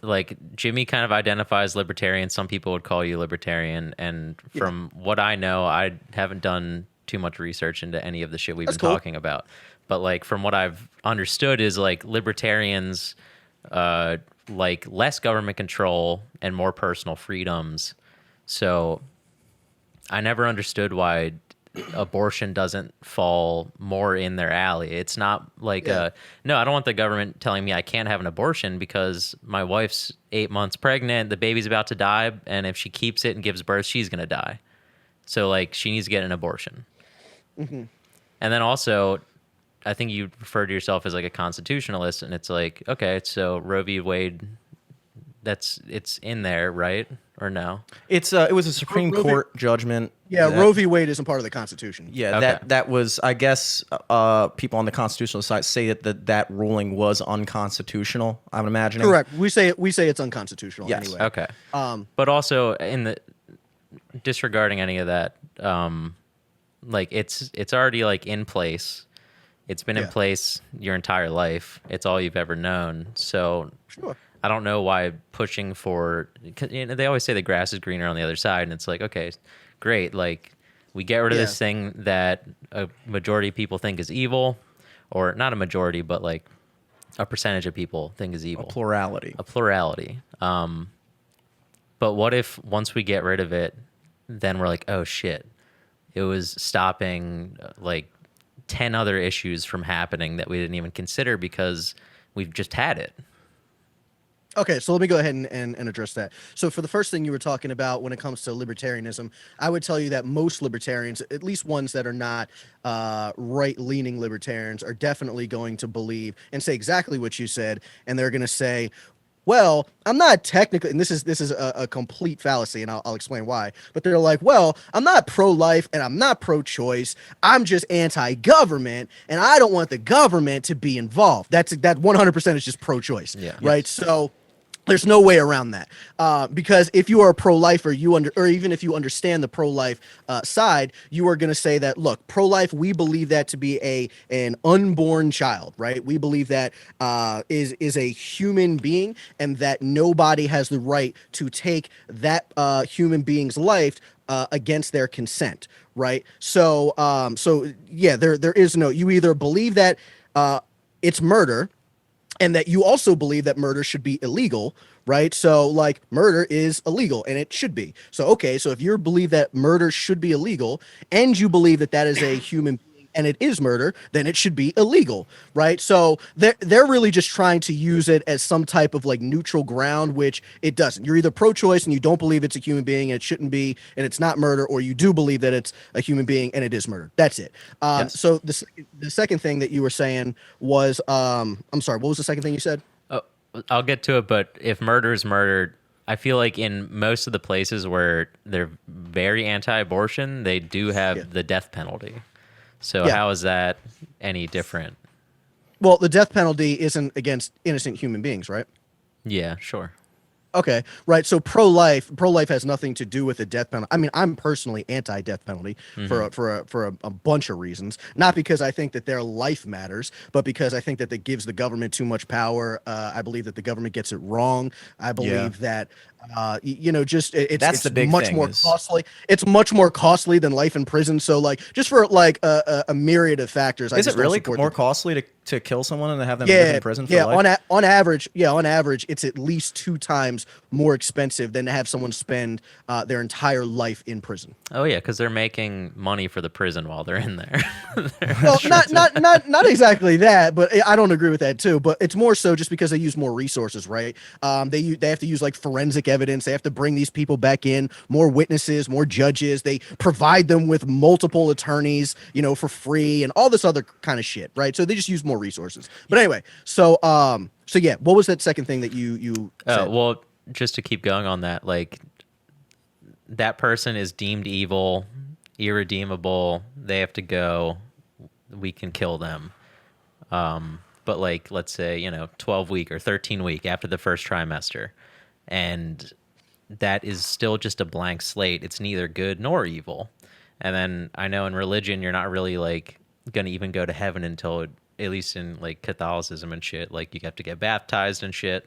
Like Jimmy kind of identifies libertarian. Some people would call you libertarian. And from what I know, I haven't done too much research into any of the shit we've been talking about. But like from what I've understood is like libertarians like less government control and more personal freedoms. So I never understood why abortion doesn't fall more in their alley. It's not like no, I don't want the government telling me I can't have an abortion because my wife's 8 months pregnant, the baby's about to die, and if she keeps it and gives birth, she's gonna die. So like she needs to get an abortion. And then also, I think you refer to yourself as like a constitutionalist, and it's like, okay, so Roe v. Wade, it's in there, right? Or no? It was a Supreme Court judgment. Yeah, Roe v. Wade isn't part of the Constitution. Yeah, okay. that was, I guess, people on the constitutional side say that ruling was unconstitutional. I'm imagining. Correct. We say it's unconstitutional. Yes. Anyway. Okay. But also in the disregarding any of that, like it's already like in place. It's been in place your entire life. It's all you've ever known. So. Sure. I don't know why pushing for, they always say the grass is greener on the other side, and it's like, okay, great. Like, we get rid of this thing that a majority of people think is evil, or not a majority, but like a percentage of people think is evil. A plurality. But what if once we get rid of it, then we're like, oh shit, it was stopping like 10 other issues from happening that we didn't even consider because we've just had it. Okay, so let me go ahead and address that. So for the first thing you were talking about when it comes to libertarianism, I would tell you that most libertarians, at least ones that are not right-leaning libertarians, are definitely going to believe and say exactly what you said, and they're going to say, well, I'm not technically, and this is a complete fallacy, and I'll explain why, but they're like, well, I'm not pro-life and I'm not pro-choice. I'm just anti-government, and I don't want the government to be involved. That 100% is just pro-choice, right? Yes. So there's no way around that, because if you are a pro-lifer, or even if you understand the pro-life side, you are going to say that, look, pro-life, we believe that to be an unborn child, right? We believe that is a human being, and that nobody has the right to take that human being's life against their consent, right? So yeah, there is no. You either believe that it's murder, and that you also believe that murder should be illegal, right? So like murder is illegal and it should be. So, okay, so if you believe that murder should be illegal and you believe that that is a human being and it is murder, then it should be illegal, right? So they're really just trying to use it as some type of like neutral ground, which it doesn't. You're either pro-choice and you don't believe it's a human being and it shouldn't be and it's not murder, or you do believe that it's a human being and it is murder. That's it. Yes. So the second thing that you were saying was, I'm sorry, what was the second thing you said? I'll get to it, but if murder is murder, I feel like in most of the places where they're very anti-abortion, they do have the death penalty. So how is that any different? Well, the death penalty isn't against innocent human beings, right? Yeah, sure. Okay, right. So pro-life has nothing to do with the death penalty. I mean, I'm personally anti-death penalty for a bunch of reasons. Not because I think that their life matters, but because I think that it gives the government too much power. I believe that the government gets it wrong. I believe that it's the big much more costly. It's much more costly than life in prison. So like just for like a myriad of factors. Is it really more costly to kill someone and to have them live in prison for life? On average, it's at least 2 times more expensive than to have someone spend their entire life in prison. Oh yeah, because they're making money for the prison while they're in there. Well, not exactly that, but I don't agree with that too. But it's more so just because they use more resources, right? They have to use like forensic evidence. They have to bring these people back in, more witnesses, more judges. They provide them with multiple attorneys, for free and all this other kind of shit, right? So they just use more resources. But anyway, so yeah, what was that second thing that you said? Well, just to keep going on that, like that person is deemed evil, irredeemable. They have to go. We can kill them. But like, let's say, 12-week or 13-week after the first trimester. And that is still just a blank slate. It's neither good nor evil. And then I know in religion, you're not really like going to even go to heaven until, at least in like Catholicism and shit, like you have to get baptized and shit.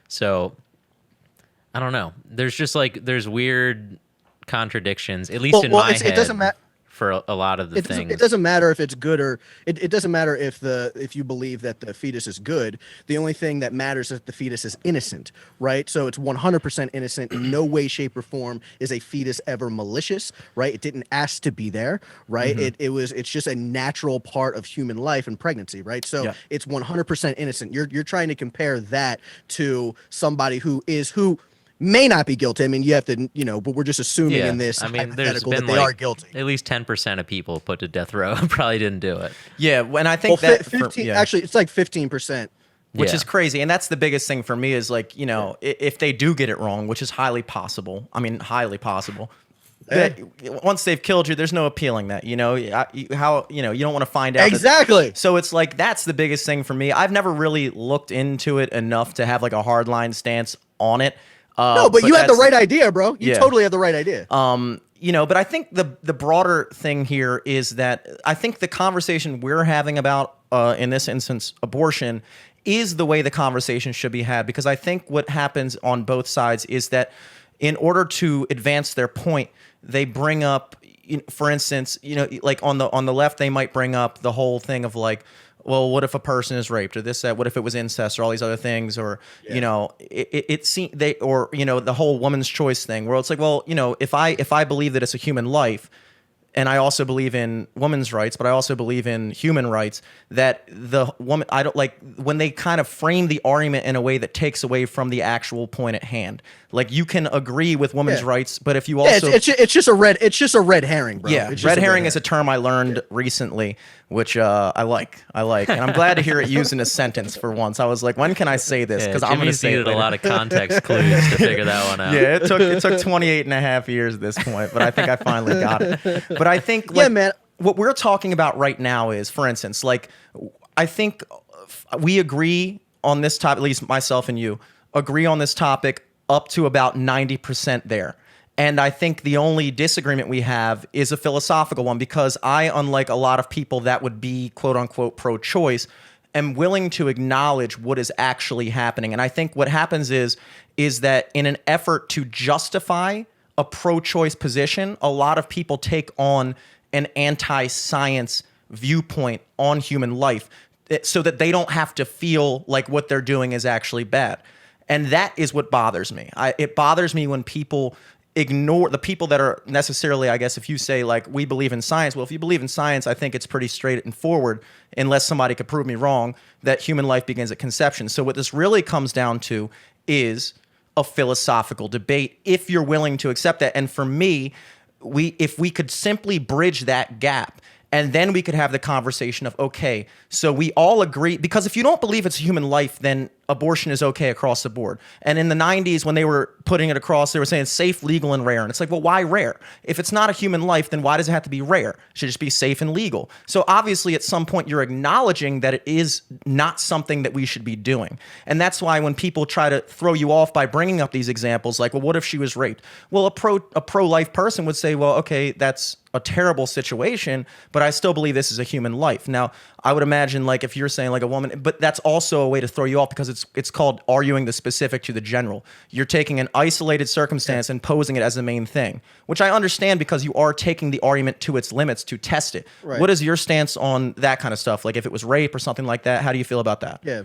So I don't know. There's just like, there's weird contradictions, at least in my head. It doesn't matter. For a lot of the things. It doesn't matter if it's good or it doesn't matter if you believe that the fetus is good. The only thing that matters is that the fetus is innocent, right? So it's 100% innocent. In no way, shape, or form is a fetus ever malicious, right? It didn't ask to be there, right? Mm-hmm. It's just a natural part of human life and pregnancy, right? So it's 100% innocent. You're trying to compare that to somebody who may not be guilty. I mean, you have to, but we're just assuming in this hypothetical that they are guilty. At least 10% of people put to death row probably didn't do it. Yeah, and I think that 15, actually, it's like 15%. Which is crazy. And that's the biggest thing for me is like, if they do get it wrong, which is highly possible. I mean, highly possible. That once they've killed you, there's no appealing that, you don't want to find out. Exactly. So it's like, that's the biggest thing for me. I've never really looked into it enough to have like a hardline stance on it. No, but you have the right idea, bro. You totally have the right idea. But I think the broader thing here is that I think the conversation we're having about, in this instance, abortion, is the way the conversation should be had. Because I think what happens on both sides is that in order to advance their point, they bring up, for instance, like on the left, they might bring up the whole thing of like, well, what if a person is raped or this, that, what if it was incest or all these other things, or, the whole woman's choice thing where it's like, well, if I believe that it's a human life, and I also believe in women's rights, but I also believe in human rights, that the woman, I don't like when they kind of frame the argument in a way that takes away from the actual point at hand. Like you can agree with women's rights, but if you also, it's just a red herring, bro. Yeah. Red herring is a term I learned recently, which I like. And I'm glad to hear it used in a sentence for once. I was like, when can I say this? Because I'm going to say it needed a lot of context clues to figure that one out. Yeah, it took 28 and a half years at this point, but I think I finally got it. But I think man, what we're talking about right now is, for instance, like I think we agree on this topic, at least myself and you agree on this topic up to about 90% there. And I think the only disagreement we have is a philosophical one, because I, unlike a lot of people that would be quote unquote pro-choice, am willing to acknowledge what is actually happening. And I think what happens is that in an effort to justify a pro-choice position, a lot of people take on an anti-science viewpoint on human life so that they don't have to feel like what they're doing is actually bad. And that is what bothers me. It bothers me when people ignore the people that are necessarily, I guess, if you say like, we believe in science. Well, if you believe in science, I think it's pretty straight and forward, unless somebody could prove me wrong, that human life begins at conception. So what this really comes down to is a philosophical debate, if you're willing to accept that. And for me, if we could simply bridge that gap, and then we could have the conversation of, okay, so we all agree, because if you don't believe it's a human life, then abortion is okay across the board. And in the 90s, when they were putting it across, they were saying safe, legal, and rare. And it's like, well, why rare? If it's not a human life, then why does it have to be rare? It should just be safe and legal. So obviously, at some point, you're acknowledging that it is not something that we should be doing. And that's why when people try to throw you off by bringing up these examples, like, well, what if she was raped? Well, a pro-life person would say, well, okay, that's a terrible situation, but I still believe this is a human life. Now, I would imagine like if you're saying like a woman, but that's also a way to throw you off because it's called arguing the specific to the general. You're taking an isolated circumstance and posing it as the main thing, which I understand because you are taking the argument to its limits to test it. Right. What is your stance on that kind of stuff? Like if it was rape or something like that, how do you feel about that? Yeah.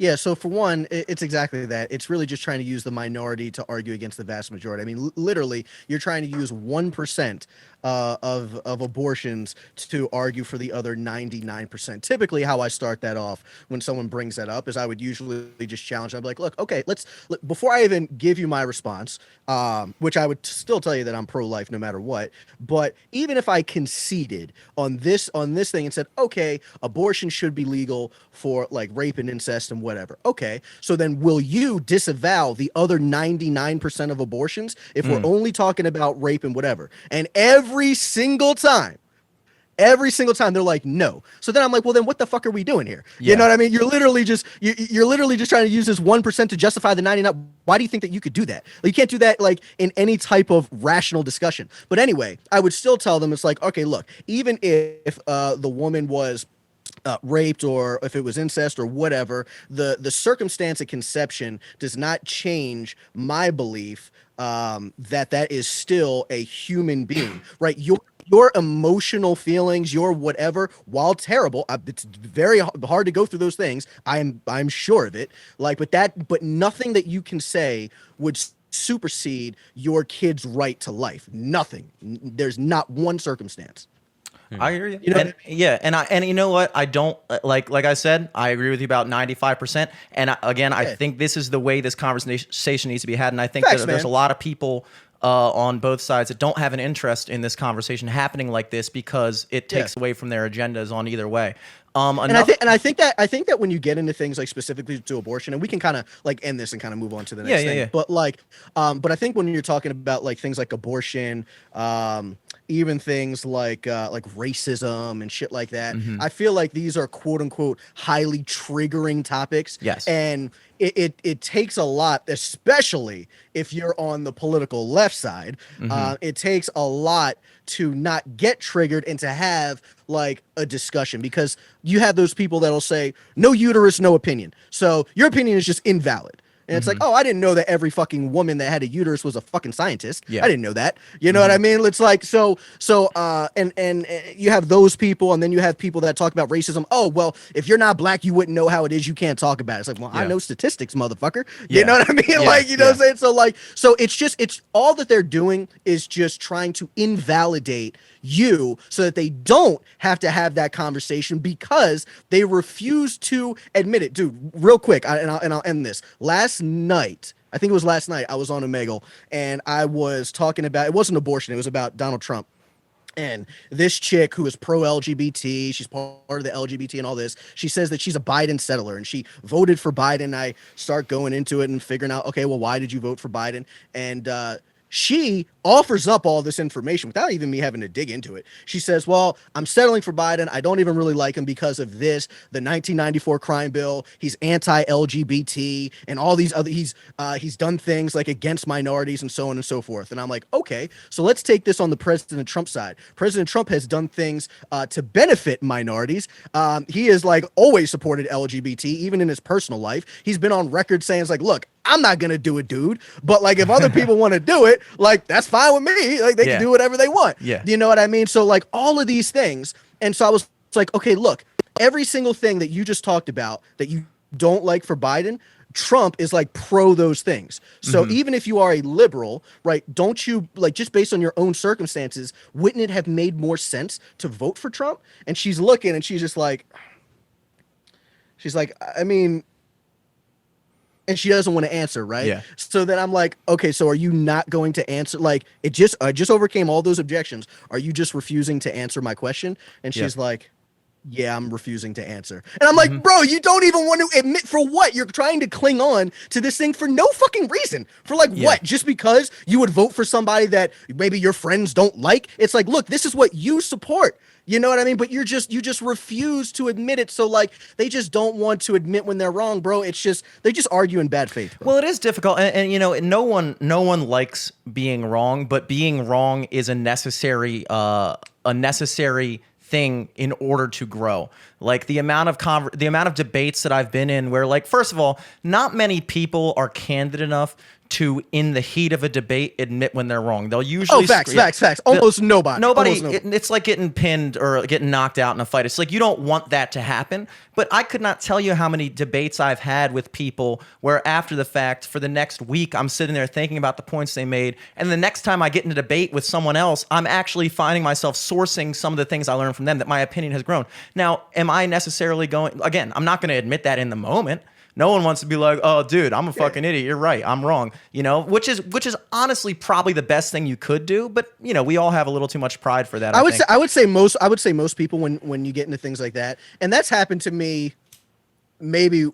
Yeah, so for one, it's exactly that. It's really just trying to use the minority to argue against the vast majority. I mean, literally, you're trying to use 1% of abortions to argue for the other 99%. Typically, how I start that off when someone brings that up is I would usually just challenge. I'd be like, look, okay, before I even give you my response, which I would still tell you that I'm pro-life no matter what, but even if I conceded on this thing and said, okay, abortion should be legal for like rape and incest and whatever. Okay, so then will you disavow the other 99% of abortions if we're only talking about rape and whatever? And every single time they're like, no. So then I'm like, well, then what the fuck are we doing here? You know what I mean? You're literally just trying to use this 1% to justify the 99. Why do you think that you could do that? Like, you can't do that like in any type of rational discussion. But anyway, I would still tell them, it's like, okay, look, even if the woman was raped or if it was incest or whatever, the circumstance of conception does not change my belief that is still a human being, right? Your emotional feelings, your whatever, while terrible, it's very hard to go through those things. I'm sure of it. Like, but nothing that you can say would supersede your kid's right to life. Nothing. There's not one circumstance. I hear you. And you know what? I don't like I said, I agree with you about 95%. And I think this is the way this conversation needs to be had. And I think that there's a lot of people on both sides that don't have an interest in this conversation happening like this because it takes away from their agendas on either way. And I think that when you get into things like specifically to abortion, and we can kind of like end this and kind of move on to the next thing. Yeah. But but I think when you're talking about like things like abortion, even things like racism and shit like that, I feel like these are quote unquote highly triggering topics. Yes. And it takes a lot, especially if you're on the political left side. It takes a lot to not get triggered and to have like a discussion, because you have those people that'll say no uterus, no opinion. So your opinion is just invalid. And it's like, oh, I didn't know that every fucking woman that had a uterus was a fucking scientist. Yeah. I didn't know that. You know what I mean? It's like, and you have those people, and then you have people that talk about racism. Oh, well, if you're not black, you wouldn't know how it is. You can't talk about it. It's like, well, I know statistics, motherfucker. You know what I mean? Yeah. Like, you know what I'm saying? So it's all that they're doing is just trying to invalidate you so that they don't have to have that conversation because they refuse to admit it. Dude, real quick, and I'll end this. Last night, I think it was last night, I was on Omegle and I was talking about, it wasn't abortion, it was about Donald Trump. And this chick who is pro-LGBT, she's part of the LGBT and all this, she says that she's a Biden settler and she voted for Biden. I start going into it and figuring out, okay, well, why did you vote for Biden? And she offers up all this information without even me having to dig into it. She says, well, I'm settling for Biden. I don't even really like him because of this, the 1994 crime bill. He's anti-LGBT and all these other, he's done things like against minorities and so on and so forth. And I'm like, okay, so let's take this on the President Trump side. President Trump has done things to benefit minorities. He has like always supported LGBT, even in his personal life. He's been on record saying, it's like, look, I'm not going to do it, dude. But like, if other people want to do it, like, that's fine with me. Like, they can do whatever they want. Yeah. You know what I mean? So like all of these things. And so I was like, okay, look, every single thing that you just talked about that you don't like for Biden, Trump is like pro those things. So even if you are a liberal, right, don't you like, just based on your own circumstances, wouldn't it have made more sense to vote for Trump? And she's looking and she's like, I mean, and she doesn't want to answer, right? Yeah. So then I'm like, okay, so are you not going to answer? Like, I just overcame all those objections. Are you just refusing to answer my question? And she's like, yeah, I'm refusing to answer. And I'm like, bro, you don't even want to admit for what? You're trying to cling on to this thing for no fucking reason. For like what? Just because you would vote for somebody that maybe your friends don't like? It's like, look, this is what you support. You know what I mean? But you just refuse to admit it. So like they just don't want to admit when they're wrong, bro. It's just they just argue in bad faith, bro. Well, it is difficult, and you know, no one likes being wrong, but being wrong is a necessary thing in order to grow. Like the amount of debates that I've been in, where like, first of all, not many people are candid enough to, in the heat of a debate, admit when they're wrong. They'll usually facts. Almost nobody. Nobody. Almost nobody. It's like getting pinned or getting knocked out in a fight. It's like you don't want that to happen. But I could not tell you how many debates I've had with people where after the fact, for the next week, I'm sitting there thinking about the points they made, and the next time I get in a debate with someone else, I'm actually finding myself sourcing some of the things I learned from them, that my opinion has grown. Now, am I necessarily going? Again, I'm not going to admit that in the moment. No one wants to be like, oh, dude, I'm a fucking idiot. You're right. I'm wrong. You know, which is honestly probably the best thing you could do. But you know, we all have a little too much pride for that. I would say most people when you get into things like that, and that's happened to me maybe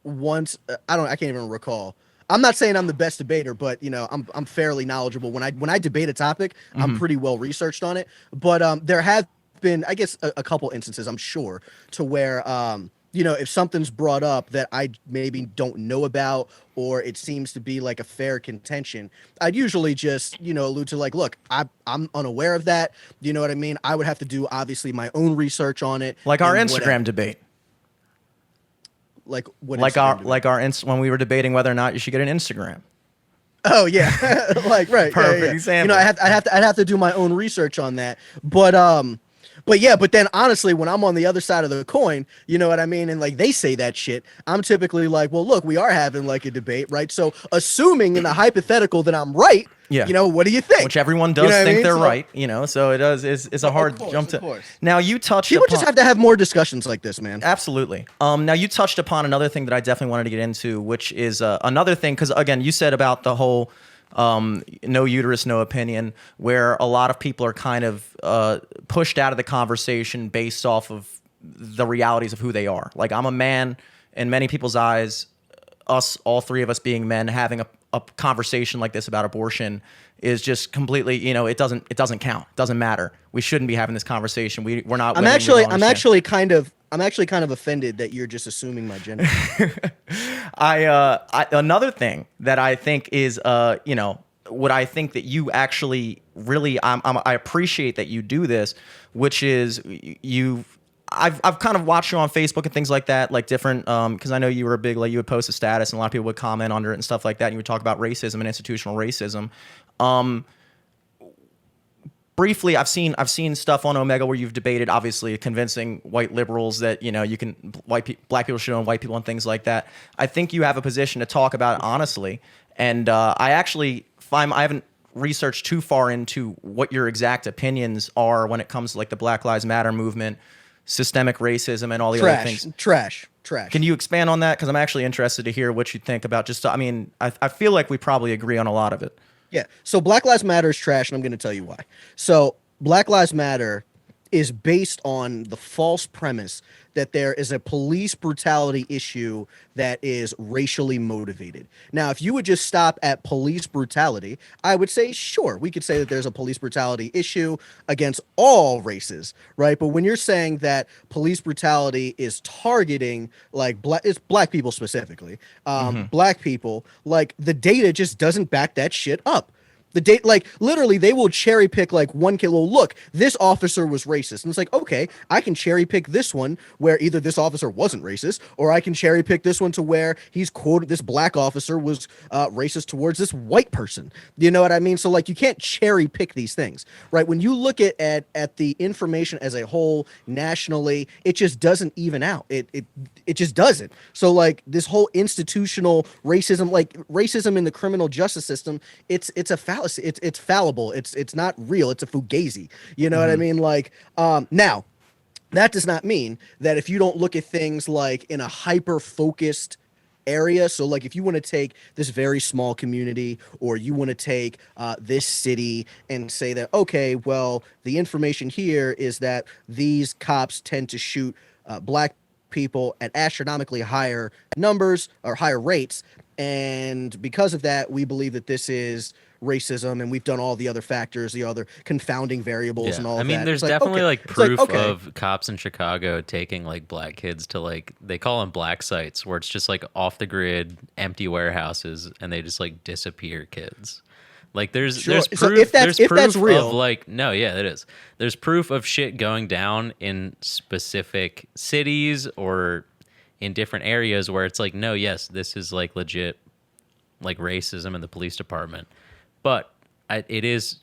once. I can't even recall. I'm not saying I'm the best debater, but you know, I'm fairly knowledgeable. When I debate a topic, I'm pretty well researched on it. But there have been, I guess, a couple instances, I'm sure, to where you know, if something's brought up that I maybe don't know about, or it seems to be like a fair contention, I'd usually just, you know, allude to like, look, I'm unaware of that. You know what I mean? I would have to do obviously my own research on it. Like our Instagram debate. Like what? When we were debating whether or not you should get an Instagram. Oh yeah, like right. Perfect example. You know, I'd have to do my own research on that, but then honestly, when I'm on the other side of the coin, you know what I mean? And like they say that shit, I'm typically like, well, look, we are having like a debate, right? So assuming in the hypothetical that I'm right, yeah. You know, what do you think? Which everyone does think they're right, you know, so it's a hard jump to. Now you touched People just have to have more discussions like this, man. Absolutely. Now you touched upon another thing that I definitely wanted to get into, which is another thing, because again, you said about the whole no uterus, no opinion, where a lot of people are kind of pushed out of the conversation based off of the realities of who they are. Like, I'm a man, in many people's eyes, all three of us being men, having a conversation like this about abortion is just completely, you know, it doesn't count. It doesn't matter. We shouldn't be having this conversation. We're not. I'm actually kind of offended that you're just assuming my gender. Another thing that I think is, you know, what I think that you actually really, I appreciate that you do this, which is I've kind of watched you on Facebook and things like that, like different, because I know you were a big, like you would post a status and a lot of people would comment under it and stuff like that. And you would talk about racism and institutional racism. Briefly, I've seen stuff on Omega where you've debated, obviously, convincing white liberals that, you know, you can black people should own white people and things like that. I think you have a position to talk about it honestly, and I haven't researched too far into what your exact opinions are when it comes to like the Black Lives Matter movement, systemic racism, and all the other things. Trash. Can you expand on that? Because I'm actually interested to hear what you think about just. I mean, I feel like we probably agree on a lot of it. Yeah. So Black Lives Matter is trash, and I'm going to tell you why. So Black Lives Matter is based on the false premise that there is a police brutality issue that is racially motivated. Now, if you would just stop at police brutality, I would say, sure, we could say that there's a police brutality issue against all races, right? But when you're saying that police brutality is targeting like it's black people specifically, black people, like the data just doesn't back that shit up. The date, like literally, they will cherry pick like one kid. Well, look, this officer was racist, and it's like, okay, I can cherry pick this one where either this officer wasn't racist, or I can cherry pick this one to where he's quoted this black officer was racist towards this white person. You know what I mean? So like, you can't cherry pick these things, right? When you look at the information as a whole nationally, it just doesn't even out. It just doesn't. So like this whole institutional racism, like racism in the criminal justice system, it's a fallacy. It's fallible. It's not real. It's a fugazi. You know what I mean? Like, now that does not mean that if you don't look at things like in a hyper focused area. So like if you want to take this very small community, or you want to take this city and say that, okay, well, the information here is that these cops tend to shoot black people at astronomically higher numbers or higher rates. and because of that, we believe that this is racism, and we've done all the other factors, the other confounding variables, and all I of mean, that. there's It's like, definitely okay. like It's like, proof okay. of cops in Chicago taking like black kids to like they call them black sites where it's just like off the grid, empty warehouses, and they just like disappear kids. Like Sure. there's So proof if that's of real, like no, yeah, it is. There's proof of shit going down in specific cities or in different areas where it's like no, yes, this is like legit like racism in the police department. But it is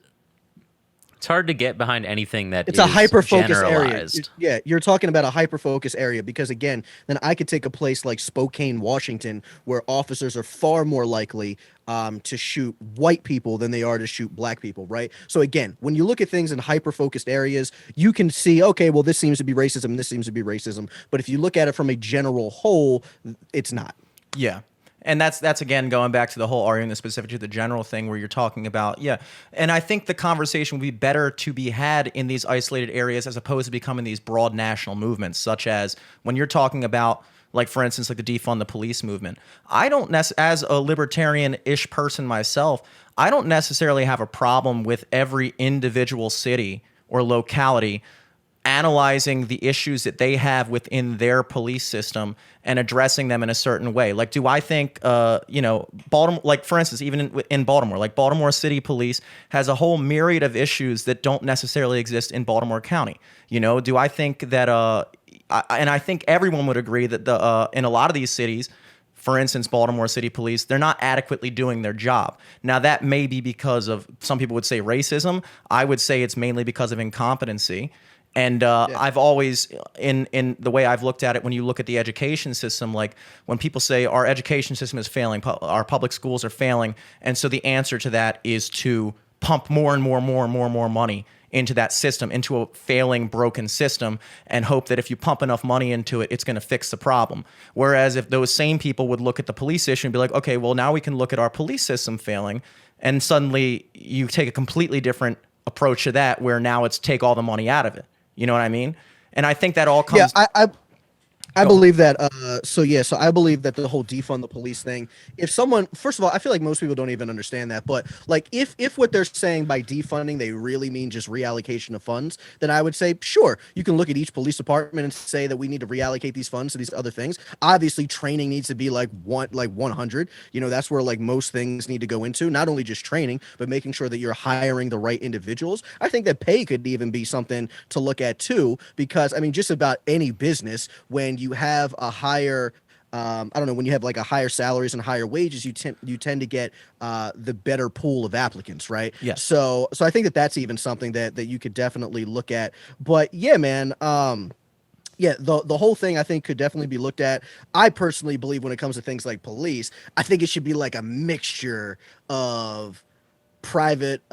it's hard to get behind anything that it's is a hyper focus area. generalized. Yeah, you're talking about a hyper focus area because again, then I could take a place like Spokane, Washington, where officers are far more likely to shoot white people than they are to shoot black people, right? So again, when you look at things in hyper focused areas, you can see, okay, well, this seems to be racism, this seems to be racism. But if you look at it from a general whole, it's not. Yeah. And that's again going back to the whole arguing the specific to the general thing where you're talking about, yeah. And I think the conversation would be better to be had in these isolated areas as opposed to becoming these broad national movements, such as when you're talking about, like, for instance, like the defund the police movement. I don't as a libertarian-ish person myself, I don't necessarily have a problem with every individual city or locality analyzing the issues that they have within their police system and addressing them in a certain way. Like, do I think, Baltimore, like, for instance, even in Baltimore, like Baltimore City Police has a whole myriad of issues that don't necessarily exist in Baltimore County. Do I think that, and I think everyone would agree that in a lot of these cities, for instance, Baltimore City Police, they're not adequately doing their job. Now, that may be because of, some people would say racism. I would say it's mainly because of incompetency. And I've always, in the way I've looked at it, when you look at the education system, like when people say our education system is failing, our public schools are failing, and so the answer to that is to pump more and more and more and more and more money into that system, into a failing, broken system, and hope that if you pump enough money into it, it's going to fix the problem. Whereas if those same people would look at the police issue and be like, okay, well, now we can look at our police system failing, and suddenly you take a completely different approach to that, where now it's take all the money out of it. You know what I mean? And I think that all comes. Yeah, I believe that. So I believe that the whole defund the police thing. If someone, first of all, I feel like most people don't even understand that. But like, if what they're saying by defunding, they really mean just reallocation of funds, then I would say, sure, you can look at each police department and say that we need to reallocate these funds to these other things. Obviously, training needs to be like 100. That's where like most things need to go into. Not only just training, but making sure that you're hiring the right individuals. I think that pay could even be something to look at too, because I mean, just about any business, when you have a higher when you have like a higher salaries and higher wages, you tend to get the better pool of applicants, right? Yes. So I think that that's even something that you could definitely look at. But yeah, man, the whole thing I think could definitely be looked at. I personally believe when it comes to things like police, I think it should be like a mixture of private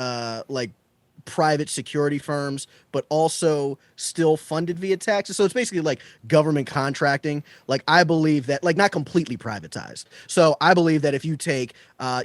private security firms, but also still funded via taxes. So it's basically like government contracting. Like, I believe that, like, not completely privatized. So I believe that if you take,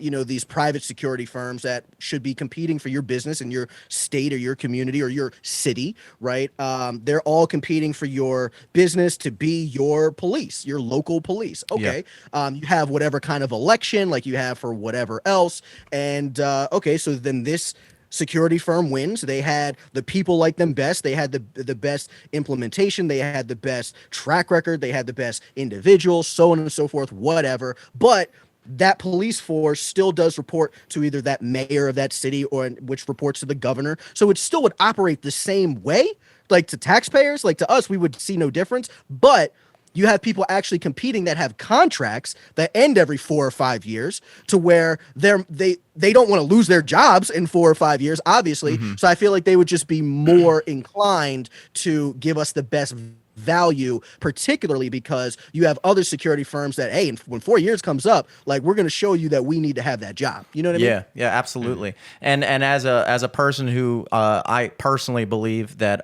these private security firms that should be competing for your business in your state or your community or your city, right? They're all competing for your business to be your police, your local police. Okay. Yeah. You have whatever kind of election like you have for whatever else. And, okay, so then this security firm wins. They had the people like them best. They had the best implementation. They had the best track record. They had the best individuals, so on and so forth, whatever. But that police force still does report to either that mayor of that city or which reports to the governor. So it still would operate the same way, like to taxpayers, like to us, we would see no difference. But you have people actually competing that have contracts that end every 4 or 5 years, to where they don't want to lose their jobs in 4 or 5 years, obviously. Mm-hmm. So I feel like they would just be more inclined to give us the best value, particularly because you have other security firms that, hey, when 4 years comes up, like, we're going to show you that we need to have that job. You know what I mean? Yeah, absolutely. And as a person who I personally believe that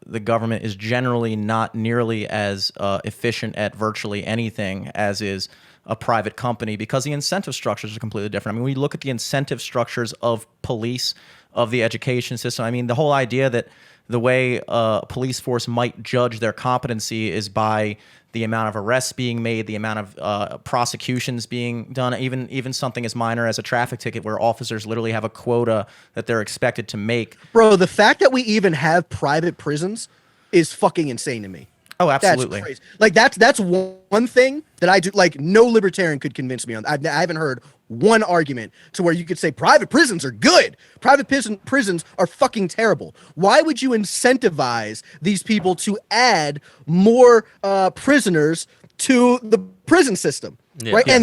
the government is generally not nearly as efficient at virtually anything as is a private company, because the incentive structures are completely different. I mean, when you look at the incentive structures of police, of the education system, I mean, the whole idea that the way a police force might judge their competency is by the amount of arrests being made, the amount of prosecutions being done, even something as minor as a traffic ticket where officers literally have a quota that they're expected to make. Bro, the fact that we even have private prisons is fucking insane to me. Oh, absolutely. That's crazy. Like that's one thing that I do. Like no libertarian could convince me on. I haven't heard one argument to where you could say private prisons are good. Private prisons are fucking terrible. Why would you incentivize these people to add more prisoners to the prison system, right? Yeah.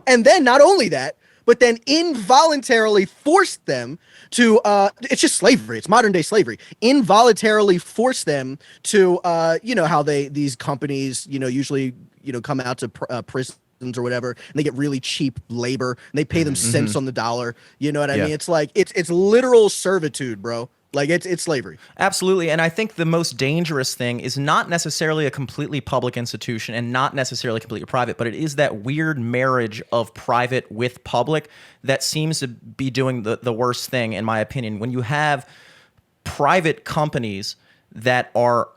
And then not only that, but then involuntarily force them to it's just slavery. It's modern day slavery. Involuntarily force them to you know how these companies usually come out to prisons or whatever, and they get really cheap labor and they pay them cents on the dollar. You know what I mean? It's like it's literal servitude, bro. Like it's slavery. Absolutely. And I think the most dangerous thing is not necessarily a completely public institution and not necessarily completely private, but it is that weird marriage of private with public that seems to be doing the worst thing, in my opinion. When you have private companies that are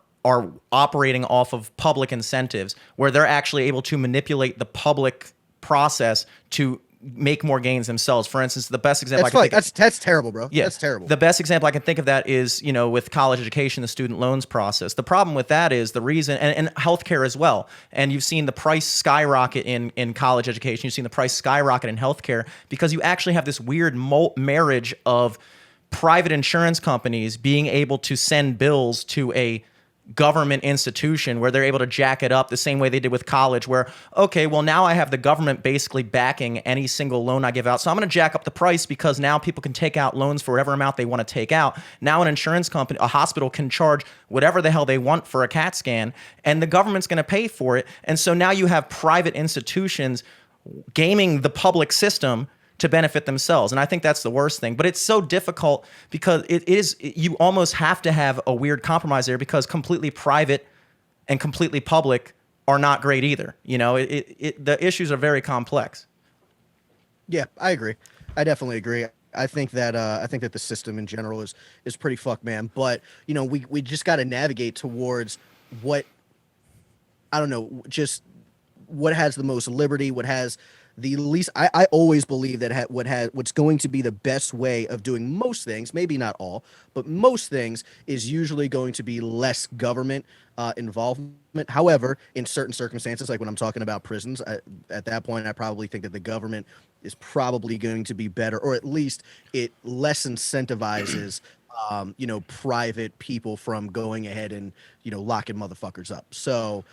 operating off of public incentives, where they're actually able to manipulate the public process to make more gains themselves. For instance, the best example that's terrible, bro. Yeah, that's terrible. The best example I can think of that is, with college education, the student loans process. The problem with that is the reason, and healthcare as well. And you've seen the price skyrocket in college education. You've seen the price skyrocket in healthcare because you actually have this weird marriage of private insurance companies being able to send bills to a government institution where they're able to jack it up the same way they did with college, where, okay, well, now I have the government basically backing any single loan I give out. So I'm going to jack up the price because now people can take out loans for whatever amount they want to take out. Now an insurance company, a hospital can charge whatever the hell they want for a CAT scan, and the government's going to pay for it. And so now you have private institutions gaming the public system to benefit themselves. And I think that's the worst thing. But it's so difficult because you almost have to have a weird compromise there, because completely private and completely public are not great either. The issues are very complex. Yeah, I agree. I definitely agree. I think that the system in general is pretty fucked, man. But we just got to navigate towards what, I don't know, just what has the most liberty, what has the least. I always believe that what's going to be the best way of doing most things, maybe not all, but most things, is usually going to be less government involvement. However, in certain circumstances, like when I'm talking about prisons, at that point, I probably think that the government is probably going to be better, or at least it less incentivizes private people from going ahead and locking motherfuckers up. So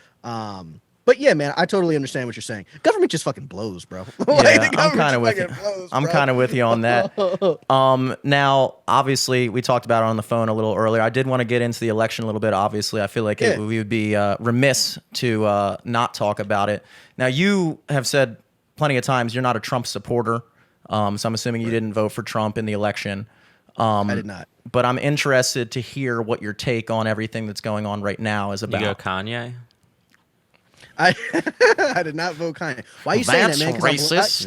but yeah, man, I totally understand what you're saying. Government just fucking blows, bro. Yeah, I'm kind of with you. I'm kind of with you on that. Now, obviously, we talked about it on the phone a little earlier. I did want to get into the election a little bit. Obviously, I feel like we would be remiss to not talk about it. Now, you have said plenty of times you're not a Trump supporter, so I'm assuming you didn't vote for Trump in the election. I did not. But I'm interested to hear what your take on everything that's going on right now is about. You go Kanye? I did not vote Kanye. Why are you saying that, man? Racist.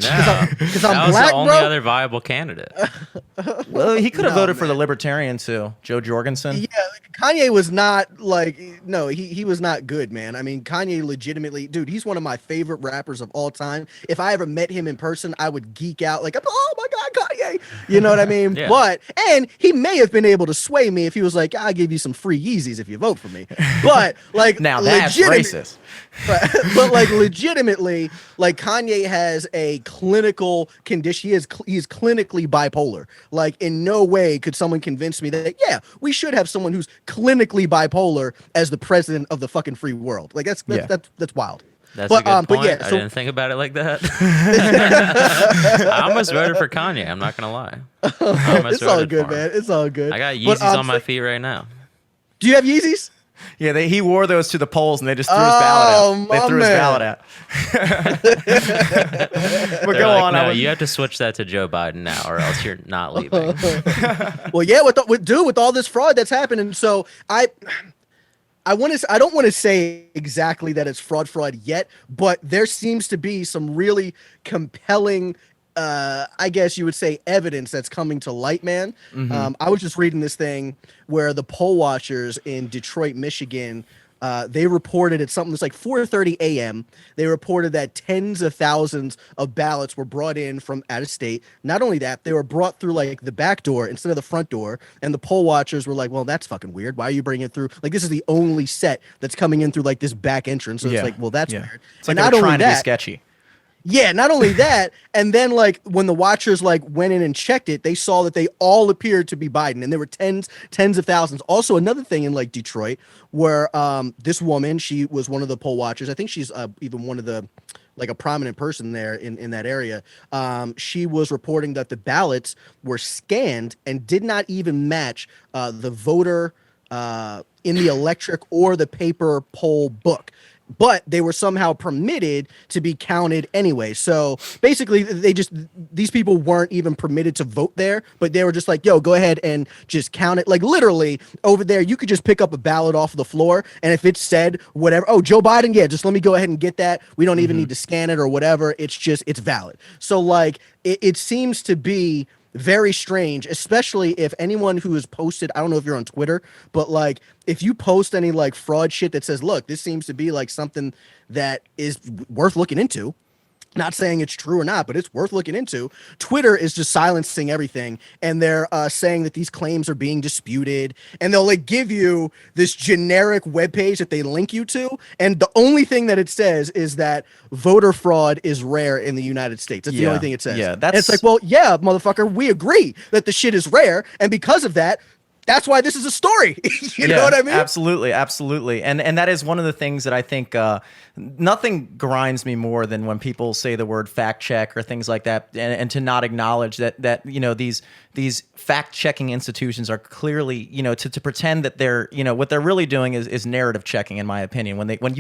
Because I'm that was black, the only bro? other viable candidate. Well, he could have No, voted for man. the Libertarian too, Joe Jorgensen. Yeah, Kanye was not he was not good, man. I mean, Kanye legitimately, dude, he's one of my favorite rappers of all time. If I ever met him in person, I would geek out like, oh my God, Kanye. You know what I mean? Yeah. And he may have been able to sway me if he was like, I'll give you some free Yeezys if you vote for me. But like, Now that's racist. But like legitimately, like Kanye has a clinical condition. He's clinically bipolar. Like in no way could someone convince me that we should have someone who's clinically bipolar as the president of the fucking free world. Like that's wild. That's a good point. But yeah, I didn't think about it like that. I almost voted for Kanye. I'm not gonna lie. It's all good, man. It's all good. I got Yeezys on my feet right now. Do you have Yeezys? Yeah, he wore those to the polls and they just threw his ballot out. They threw his ballot out. But go on. No, you have to switch that to Joe Biden now, or else you're not leaving. Well, yeah, with all this fraud that's happening, so I don't want to say exactly that it's fraud yet, but there seems to be some really compelling I guess you would say evidence that's coming to light, man. I was just reading this thing where the poll watchers in Detroit, Michigan, they reported at something that's like 4:30 a.m. They reported that tens of thousands of ballots were brought in from out of state. Not only that, they were brought through like the back door instead of the front door. And the poll watchers were like, "Well, that's fucking weird. Why are you bringing it through? Like, this is the only set that's coming in through like this back entrance." So it's like, well, that's weird. It's like and they're not only trying to be that, sketchy. yeah, not only that, and then like when the watchers like went in and checked it, they saw that they all appeared to be Biden, and there were tens of thousands. Also, another thing in like Detroit, where this woman, she was one of the poll watchers. I think she's even one of the like a prominent person there in that area. She was reporting that the ballots were scanned and did not even match the voter in the electric or the paper poll book, but they were somehow permitted to be counted anyway. So basically these people weren't even permitted to vote there, but they were just like, yo, go ahead and just count it. Like literally over there, you could just pick up a ballot off the floor. And if it said whatever, oh, Joe Biden, yeah, just let me go ahead and get that. We don't even need to scan it or whatever. It's valid. So like, it seems to be very strange, especially if anyone who has posted, I don't know if you're on Twitter, but like if you post any like fraud shit that says, look, this seems to be like something that is worth looking into. Not saying it's true or not, but it's worth looking into. Twitter is just silencing everything, and they're saying that these claims are being disputed, and they'll like give you this generic webpage that they link you to, and the only thing that it says is that voter fraud is rare in the United States. That's the only thing it says. Yeah, and it's like, well, yeah, motherfucker, we agree that the shit is rare, and because of that, that's why this is a story. You know what I mean? Absolutely, absolutely. And that is one of the things that I think nothing grinds me more than when people say the word fact check or things like that, and to not acknowledge that you know these fact checking institutions are clearly, you know, to pretend that they're, you know, what they're really doing is narrative checking, in my opinion. When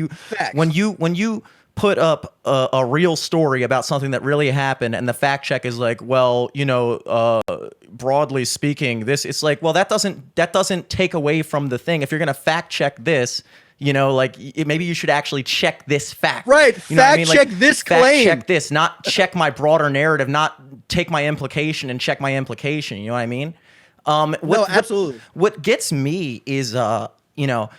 you put up a real story about something that really happened, and the fact check is like, well, you know, broadly speaking, this, it's like, well, that doesn't take away from the thing. If you're gonna fact check this, you know, like maybe you should actually check this fact. Right. You know fact check like, this fact claim. check this, not check my broader narrative, not take my implication and check my implication. You know what I mean? No, absolutely. What gets me is, you know,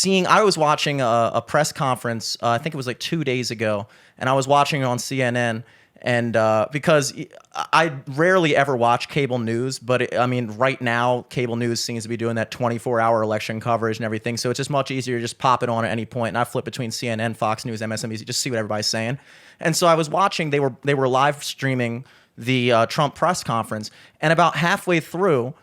I was watching a press conference, I think it was like 2 days ago, and I was watching it on CNN, and because I rarely ever watch cable news, but I mean, right now, cable news seems to be doing that 24-hour election coverage and everything, so it's just much easier to just pop it on at any point, and I flip between CNN, Fox News, MSNBC, just see what everybody's saying. And so I was watching, they were live streaming the Trump press conference, and about halfway through,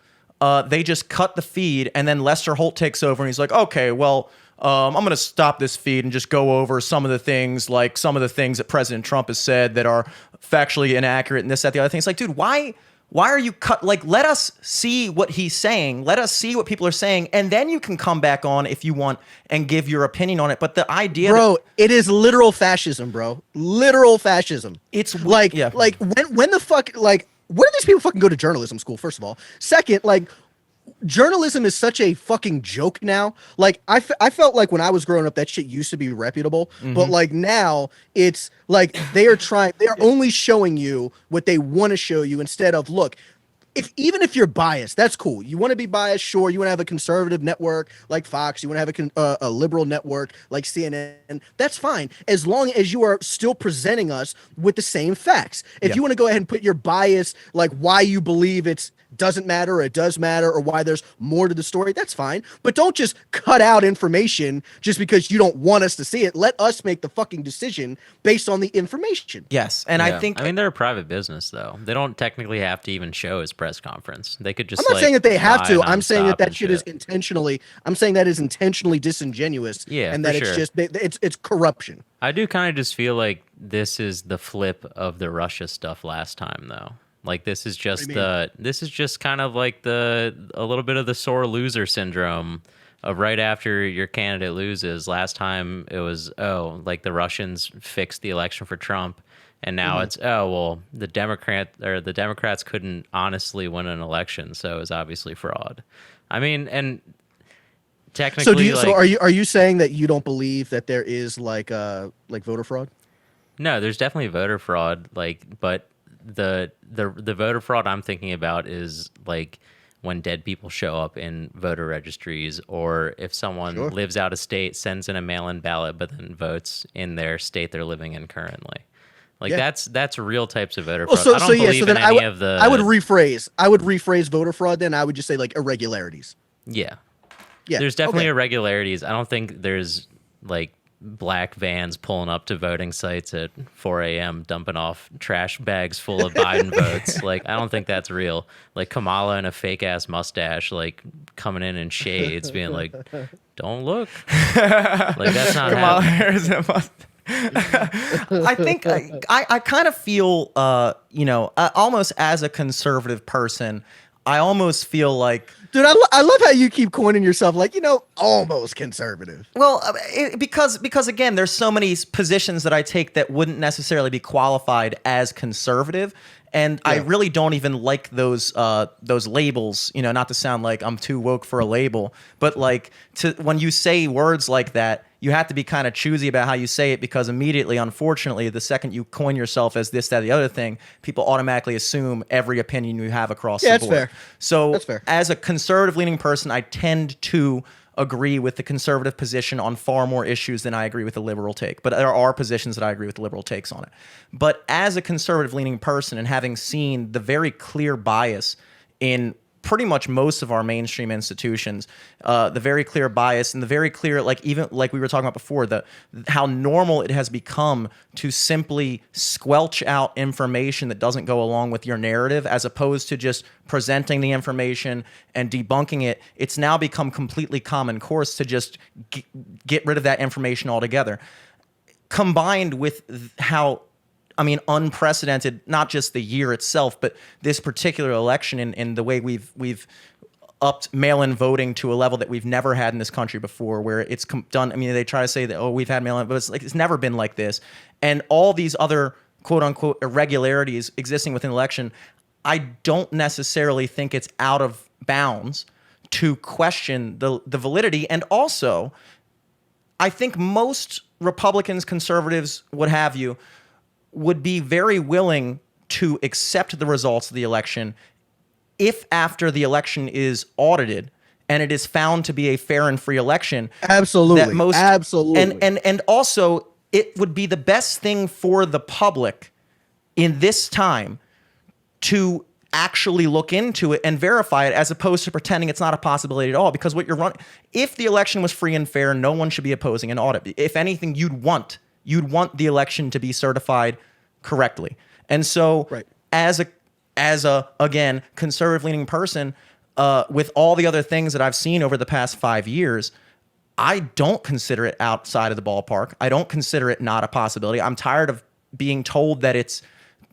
they just cut the feed, and then Lester Holt takes over, and he's like, okay, well, I'm going to stop this feed and just go over some of the things that President Trump has said that are factually inaccurate and this, that, the other thing. It's like, dude, why are you let us see what he's saying. Let us see what people are saying. And then you can come back on if you want and give your opinion on it. But the idea, bro, it is literal fascism, bro. Literal fascism. It's like when the fuck, like, when do these people fucking go to journalism school? First of all, second, like, journalism is such a fucking joke now. Like, I felt like when I was growing up, that shit used to be reputable, but like now it's like they're only showing you what they want to show you instead of, look, even if you're biased, that's cool. You want to be biased, sure. You want to have a conservative network like Fox. You want to have a liberal network like CNN. That's fine, as long as you are still presenting us with the same facts. If you want to go ahead and put your bias, like why you believe it's doesn't matter or it does matter or why there's more to the story, that's fine. But don't just cut out information just because you don't want us to see it. Let us make the fucking decision based on the information. Yes. And I mean, they're a private business, though. They don't technically have to even show his press conference. They could just, I'm not saying that they have to. I'm saying that shit shit is intentionally, I'm saying that is intentionally disingenuous. Yeah, and that it's just, it's corruption. I do kind of just feel like this is the flip of the Russia stuff last time, though. Like, this is just kind of like a little bit of the sore loser syndrome of right after your candidate loses. Last time it was, like the Russians fixed the election for Trump, and now it's, well, the Democrats couldn't honestly win an election, so it was obviously fraud. I mean, and technically, so are you saying that you don't believe that there is like voter fraud? No, there's definitely voter fraud, but the voter fraud I'm thinking about is like when dead people show up in voter registries, or if someone lives out of state, sends in a mail-in ballot, but then votes in their state they're living in currently. Like that's real types of voter fraud. I don't believe in any of the. I would rephrase voter fraud. Then I would just say like irregularities. Yeah. There's definitely irregularities. I don't think there's like black vans pulling up to voting sites at 4 a.m. dumping off trash bags full of Biden votes. Like, I don't think that's real. Like Kamala in a fake ass mustache, like coming in shades, being like, "Don't look." Like that's not Kamala happening. Harris in a mustache. I think I kind of feel, almost as a conservative person, I almost feel like, dude, I love how you keep coining yourself like, almost conservative. well, because again, there's so many positions that I take that wouldn't necessarily be qualified as conservative. And I really don't even like those labels, not to sound like I'm too woke for a label, but like when you say words like that, you have to be kind of choosy about how you say it, because immediately, unfortunately, the second you coin yourself as this, that, the other thing, people automatically assume every opinion you have across the board. That's fair. So That's fair. As a conservative leaning person, I tend to agree with the conservative position on far more issues than I agree with the liberal take. But there are positions that I agree with the liberal takes on it. But as a conservative leaning person, and having seen the very clear bias in pretty much most of our mainstream institutions, the very clear bias and the very clear, like even like we were talking about before, how normal it has become to simply squelch out information that doesn't go along with your narrative, as opposed to just presenting the information and debunking it. It's now become completely common course to just get rid of that information altogether. Combined with how, unprecedented, not just the year itself, but this particular election in the way we've upped mail-in voting to a level that we've never had in this country before, where it's done. They try to say that, we've had mail-in, but it's never been like this. And all these other quote-unquote irregularities existing within the election, I don't necessarily think it's out of bounds to question the validity. And also, I think most Republicans, conservatives, what have you, would be very willing to accept the results of the election if after the election is audited and it is found to be a fair and free election. Absolutely. Absolutely. And also, it would be the best thing for the public in this time to actually look into it and verify it, as opposed to pretending it's not a possibility at all. Because what you're running, if the election was free and fair, no one should be opposing an audit. If anything, you'd want the election to be certified correctly. And so as a again, conservative leaning person, with all the other things that I've seen over the past 5 years, I don't consider it outside of the ballpark. I don't consider it not a possibility. I'm tired of being told that it's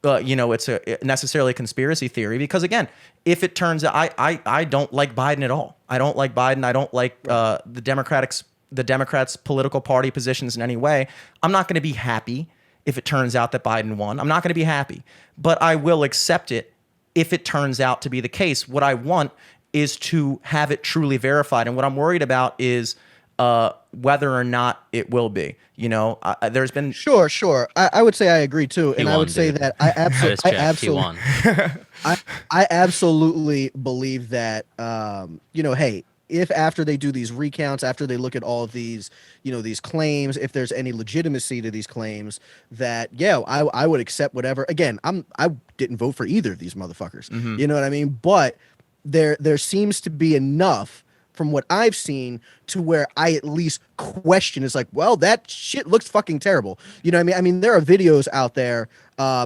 necessarily a conspiracy theory, because again, if it turns out, I don't like Biden at all. I don't like Biden. I don't like the Democrats' political party positions in any way. I'm not going to be happy if it turns out that Biden won. I'm not going to be happy, but I will accept it if it turns out to be the case. What I want is to have it truly verified. And what I'm worried about is whether or not it will be. There's been... Sure. I would say I agree too. And I would say that I absolutely believe that, hey, if after they do these recounts, after they look at all of these, these claims, if there's any legitimacy to these claims, that, I would accept whatever. Again, I didn't vote for either of these motherfuckers. Mm-hmm. You know what I mean? But there seems to be enough from what I've seen to where I at least question, is like, well, that shit looks fucking terrible. You know what I mean? There are videos out there,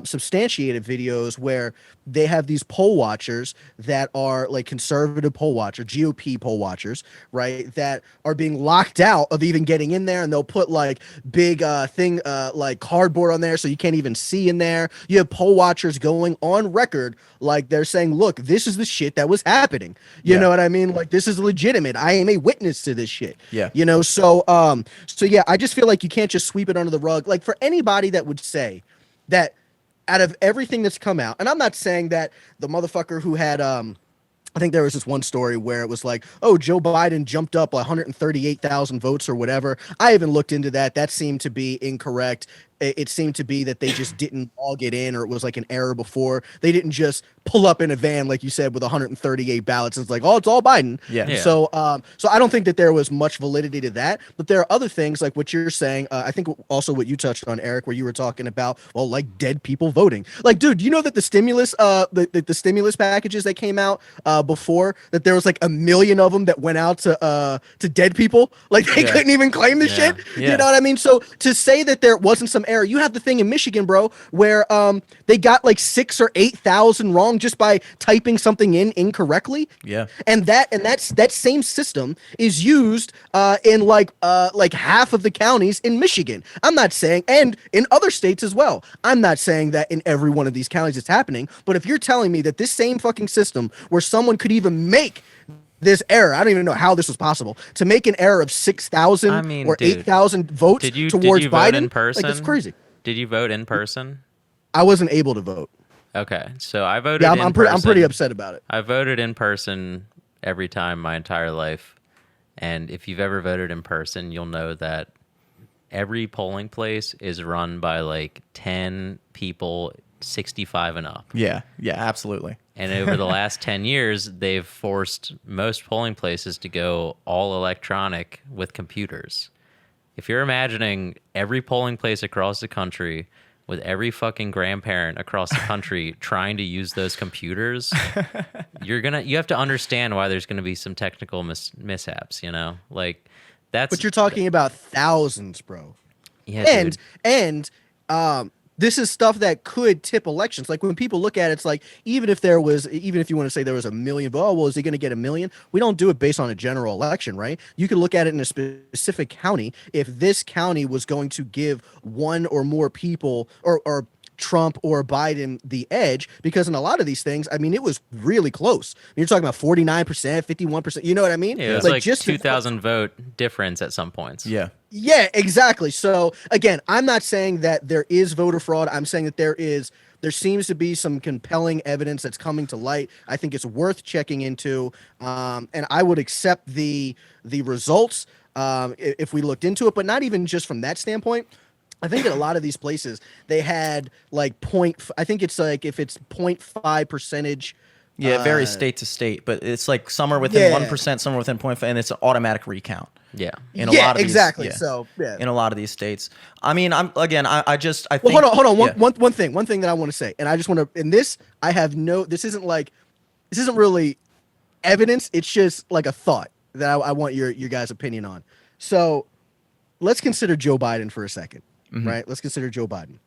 substantiated videos, where they have these poll watchers that are like conservative poll watchers, GOP poll watchers, right? That are being locked out of even getting in there, and they'll put like big thing like cardboard on there so you can't even see in there. You have poll watchers going on record like they're saying, look, this is the shit that was happening. You know what I mean? Like, this is legitimate. I am a witness to this shit. Yeah. So yeah, I just feel like you can't just sweep it under the rug. Like, for anybody that would say that out of everything that's come out, and I'm not saying that the motherfucker who had, I think there was this one story where it was like, oh, Joe Biden jumped up 138,000 votes or whatever. I haven't looked into that. That seemed to be incorrect. it seemed to be that they just didn't all get in, or it was like an error before. They didn't just pull up in a van, like you said, with 138 ballots. And it's like, oh, it's all Biden. Yeah. So, so I don't think that there was much validity to that. But there are other things like what you're saying. I think also what you touched on, Eric, where you were talking about, well, like dead people voting. Like, dude, you know that the stimulus, the stimulus packages that came out before, that there was like 1 million of them that went out to dead people. Like they couldn't even claim the shit. Yeah. You know what I mean? So to say that there wasn't some error, you have the thing in Michigan, bro, where they got like 6,000 or 8,000 wrong just by typing something in incorrectly. Yeah. And that same system is used in like half of the counties in Michigan. I'm not saying, and in other states as well. I'm not saying that in every one of these counties it's happening, but if you're telling me that this same fucking system where someone could even make this error, I don't even know how this was possible, to make an error of 6,000 or 8,000 votes towards Biden, vote in person? like, that's crazy. Did you vote in person? I wasn't able to vote. Okay, so I voted. Yeah, in I'm person. pretty upset about it. I voted in person every time my entire life, and if you've ever voted in person, you'll know that every polling place is run by like 10 people 65 and up. Yeah, absolutely. And over the last 10 years, they've forced most polling places to go all electronic with computers. If you're imagining every polling place across the country with every fucking grandparent across the country trying to use those computers, you have to understand why there's gonna be some technical mishaps, you know? Like that's. But you're talking about thousands, bro. Yeah, and this is stuff that could tip elections. Like when people look at it, it's like, even if you want to say there was 1 million, but well, is he going to get 1 million? We don't do it based on a general election, right? You can look at it in a specific county. If this county was going to give one or more people or Trump or Biden the edge, because in a lot of these things, I mean, it was really close. You're talking about 49%, 51%. You know what I mean? Yeah, it was like just 2,000 vote difference at some points. Yeah. Yeah, exactly. So again, I'm not saying that there is voter fraud. I'm saying that there seems to be some compelling evidence that's coming to light. I think it's worth checking into, and I would accept the results if we looked into it, but not even just from that standpoint. I think in a lot of these places they had like I think it's like if it's 0.5 percentage. Yeah, it varies state to state, but it's like some are within 1%, some are within 0.5, and it's an automatic recount. Yeah, in a lot of exactly. These, So in a lot of these states, I mean, I think. Well, hold on. One thing that I want to say, and I just want to. In this, I have this isn't really evidence. It's just like a thought that I want your guys' opinion on. So let's consider Joe Biden for a second, right? Let's consider Joe Biden,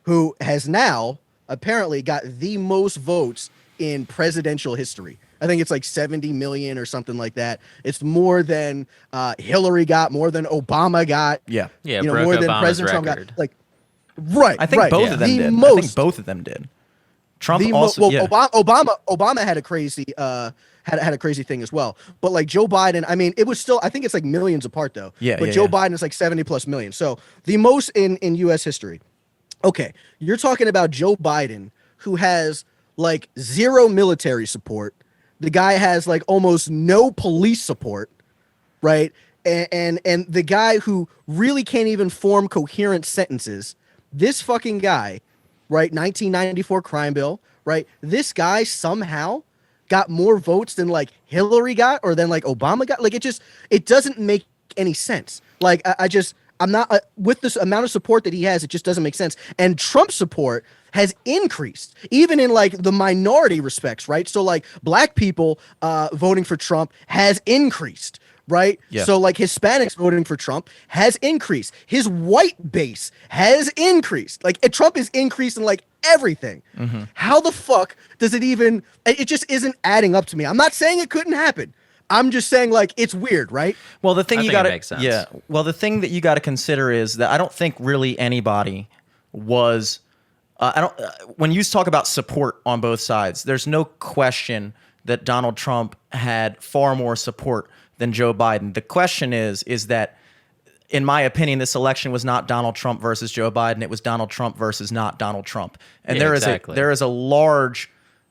who has now apparently got the most votes in presidential history. I think it's like 70 million or something like that. It's more than Hillary got, more than Obama got. Yeah. Yeah, you know, more than Obama's President record. Trump got. Like, right. I think both of them did. I think both of them did. Trump also. Obama had a crazy had a crazy thing as well. But like Joe Biden, I mean, it was still, I think it's like millions apart though. But Joe Biden is like 70 plus million. So the most in U.S. history. Okay, you're talking about Joe Biden, who has like zero military support. The guy has like almost no police support, right? And the guy who really can't even form coherent sentences. This fucking guy, right? 1994 crime bill, right? This guy somehow got more votes than like Hillary got or than like Obama got. Like it doesn't make any sense. Like I'm not with this amount of support that he has, it just doesn't make sense. And Trump support has increased, even in like the minority respects, right? So like black people voting for Trump has increased, right? Yeah. So like Hispanics voting for Trump has increased. His white base has increased. Like Trump is increasing like everything. How the fuck does it even? It just isn't adding up to me. I'm not saying it couldn't happen. I'm just saying, like, it's weird, right? Well, the thing I you think got it makes sense. yeah. Well, the thing that you got to consider is that I don't think really anybody was. When you talk about support on both sides, there's no question that Donald Trump had far more support than Joe Biden. The question is that, in my opinion, this election was not Donald Trump versus Joe Biden. It was Donald Trump versus not Donald Trump. And Yeah, there is a large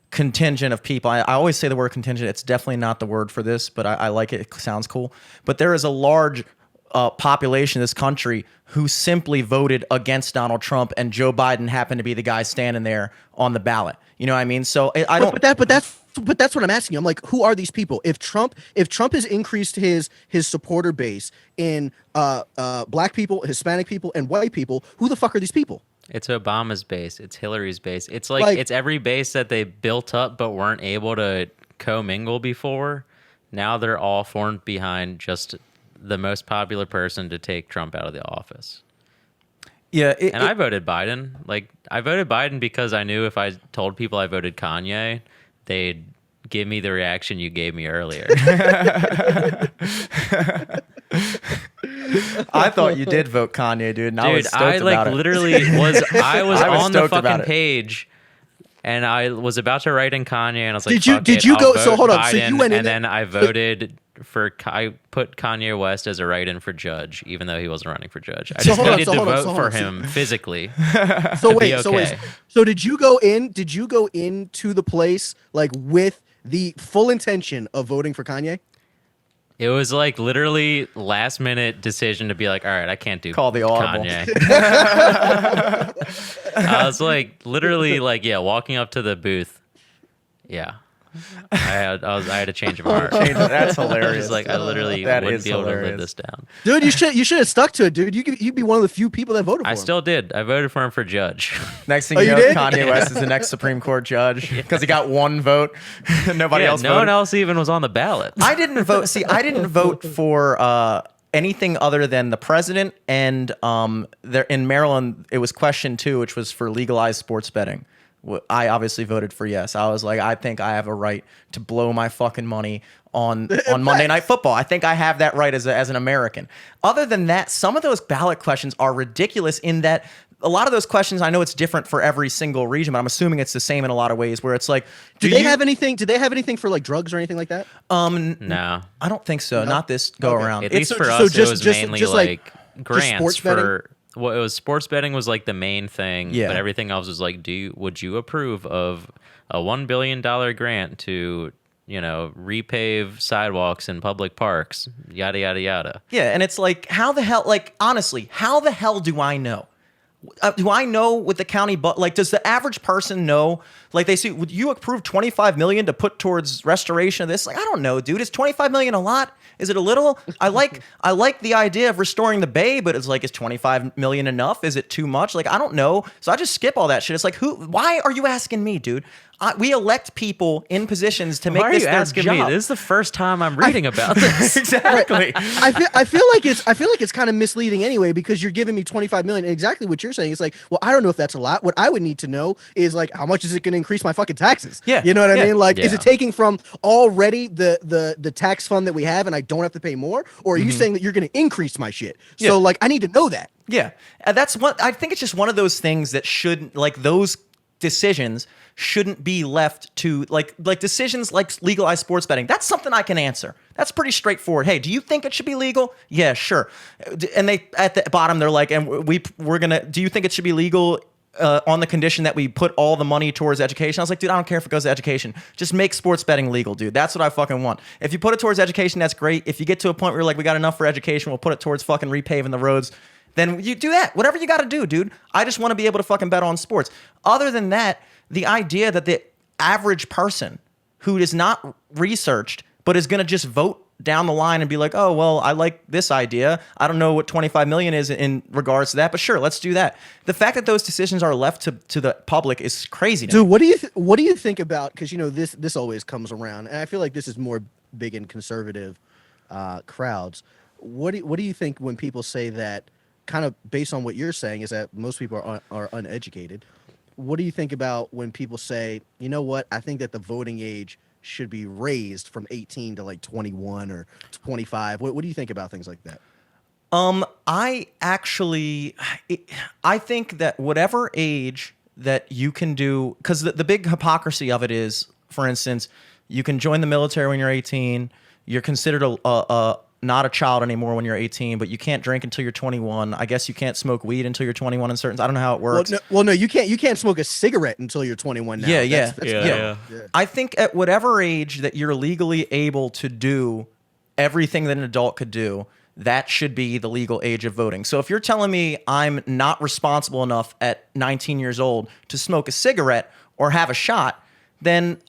contingent of people. I always say the word contingent. It's definitely not the word for this, but I like it. It sounds cool. But there is a large population of this country who simply voted against Donald Trump, and Joe Biden happened to be the guy standing there on the ballot. You know what I mean? So I don't. But that's what I'm asking you. I'm like, who are these people? If Trump has increased his supporter base in black people, Hispanic people, and white people, who the fuck are these people? It's Obama's base. It's Hillary's base. It's like it's every base that they built up but weren't able to commingle before. Now they're all formed behind just the most popular person to take Trump out of the office. Yeah, I voted Biden. Like, I voted Biden because I knew if I told people I voted Kanye, they'd give me the reaction you gave me earlier. I thought you did vote Kanye, dude. And I was stoked about it. Literally was. I was on the fucking it. page, and I was about to write in Kanye, and I was like, did you go? So hold on. Biden, So you went in, and then I voted for. I put Kanye West as a write-in for judge, even though he wasn't running for judge. I just needed to vote for him physically. So wait. So did you go in? Did you go into the place like with the full intention of voting for Kanye? It was like literally last minute decision to be like, all right, I can't do call the audible. Kanye. I was like literally like, yeah, walking up to the booth. Yeah. I had a change of heart. That's hilarious. It's like I literally wouldn't be able to live this down. Dude, you should have stuck to it, dude. You'd be one of the few people that voted for him. I still did. I voted for him for judge. Next thing you know, Kanye West is the next Supreme Court judge because he got one vote. Nobody else voted. No one else even was on the ballot. I didn't vote. See, I didn't vote for anything other than the president, and there in Maryland it was question 2, which was for legalized sports betting. I obviously voted for yes. I was like, I think I have a right to blow my fucking money on Monday Night Football. I think I have that right as an American. Other than that, some of those ballot questions are ridiculous in that a lot of those questions, I know it's different for every single region, but I'm assuming it's the same in a lot of ways where it's like, do they have anything for like drugs or anything like that? No. I don't think so. No? Not this go around. At least for us, it was mainly like grants for... Well, it was sports betting was like the main thing, but everything else was like, would you approve of a $1 billion grant to, repave sidewalks in public parks, yada, yada, yada. Yeah, and it's like, how the hell, like, honestly, how the hell do I know? Do I know with the county, but like, does the average person know? Like, they see, would you approve $25 million to put towards restoration of this? Like, I don't know, dude. Is $25 million a lot? Is it a little? I like the idea of restoring the bay, but it's like, is $25 million enough? Is it too much? Like, I don't know. So I just skip all that shit. It's like, why are you asking me, dude? We elect people in positions to make this their job. Why are you asking me? This is the first time I'm reading about this. Exactly. I feel like it's kind of misleading anyway, because you're giving me $25 million. And exactly what you're saying. It's like, well, I don't know if that's a lot. What I would need to know is like, how much is it going to increase my fucking taxes? Yeah. You know what I mean? Like, is it taking from already the tax fund that we have and I don't have to pay more? Or are you saying that you're going to increase my shit? Yeah. So like, I need to know that. Yeah. That's what I think. It's just one of those things that should, like, those decisions shouldn't be left to like decisions like legalized sports betting. That's something I can answer. That's pretty straightforward. Hey, do you think it should be legal? Yeah, sure. And they at the bottom they're like, and we're gonna. Do you think it should be legal on the condition that we put all the money towards education? I was like, dude, I don't care if it goes to education. Just make sports betting legal, dude. That's what I fucking want. If you put it towards education, that's great. If you get to a point where you're like, we got enough for education, we'll put it towards fucking repaving the roads. Then you do that. Whatever you got to do, dude. I just want to be able to fucking bet on sports. Other than that, the idea that the average person who is not researched but is going to just vote down the line and be like, oh, well, I like this idea. I don't know what 25 million is in regards to that, but sure, let's do that. The fact that those decisions are left to the public is crazy. Dude, what do you think about, because this always comes around, and I feel like this is more big in conservative crowds. What do you think when people say that, kind of based on what you're saying, is that most people are uneducated? What do you think about when people say, you know what, I think that the voting age should be raised from 18 to like 21 or 25? What do you think about things like that? I think that whatever age that you can do, because the big hypocrisy of it is, for instance, you can join the military when you're 18. You're considered not a child anymore when you're 18, but you can't drink until you're 21. I guess you can't smoke weed until you're 21 in certain. I don't know how it works. Well, no, you can't smoke a cigarette until you're 21 now. Yeah. I think at whatever age that you're legally able to do everything that an adult could do, that should be the legal age of voting. So if you're telling me I'm not responsible enough at 19 years old to smoke a cigarette or have a shot, then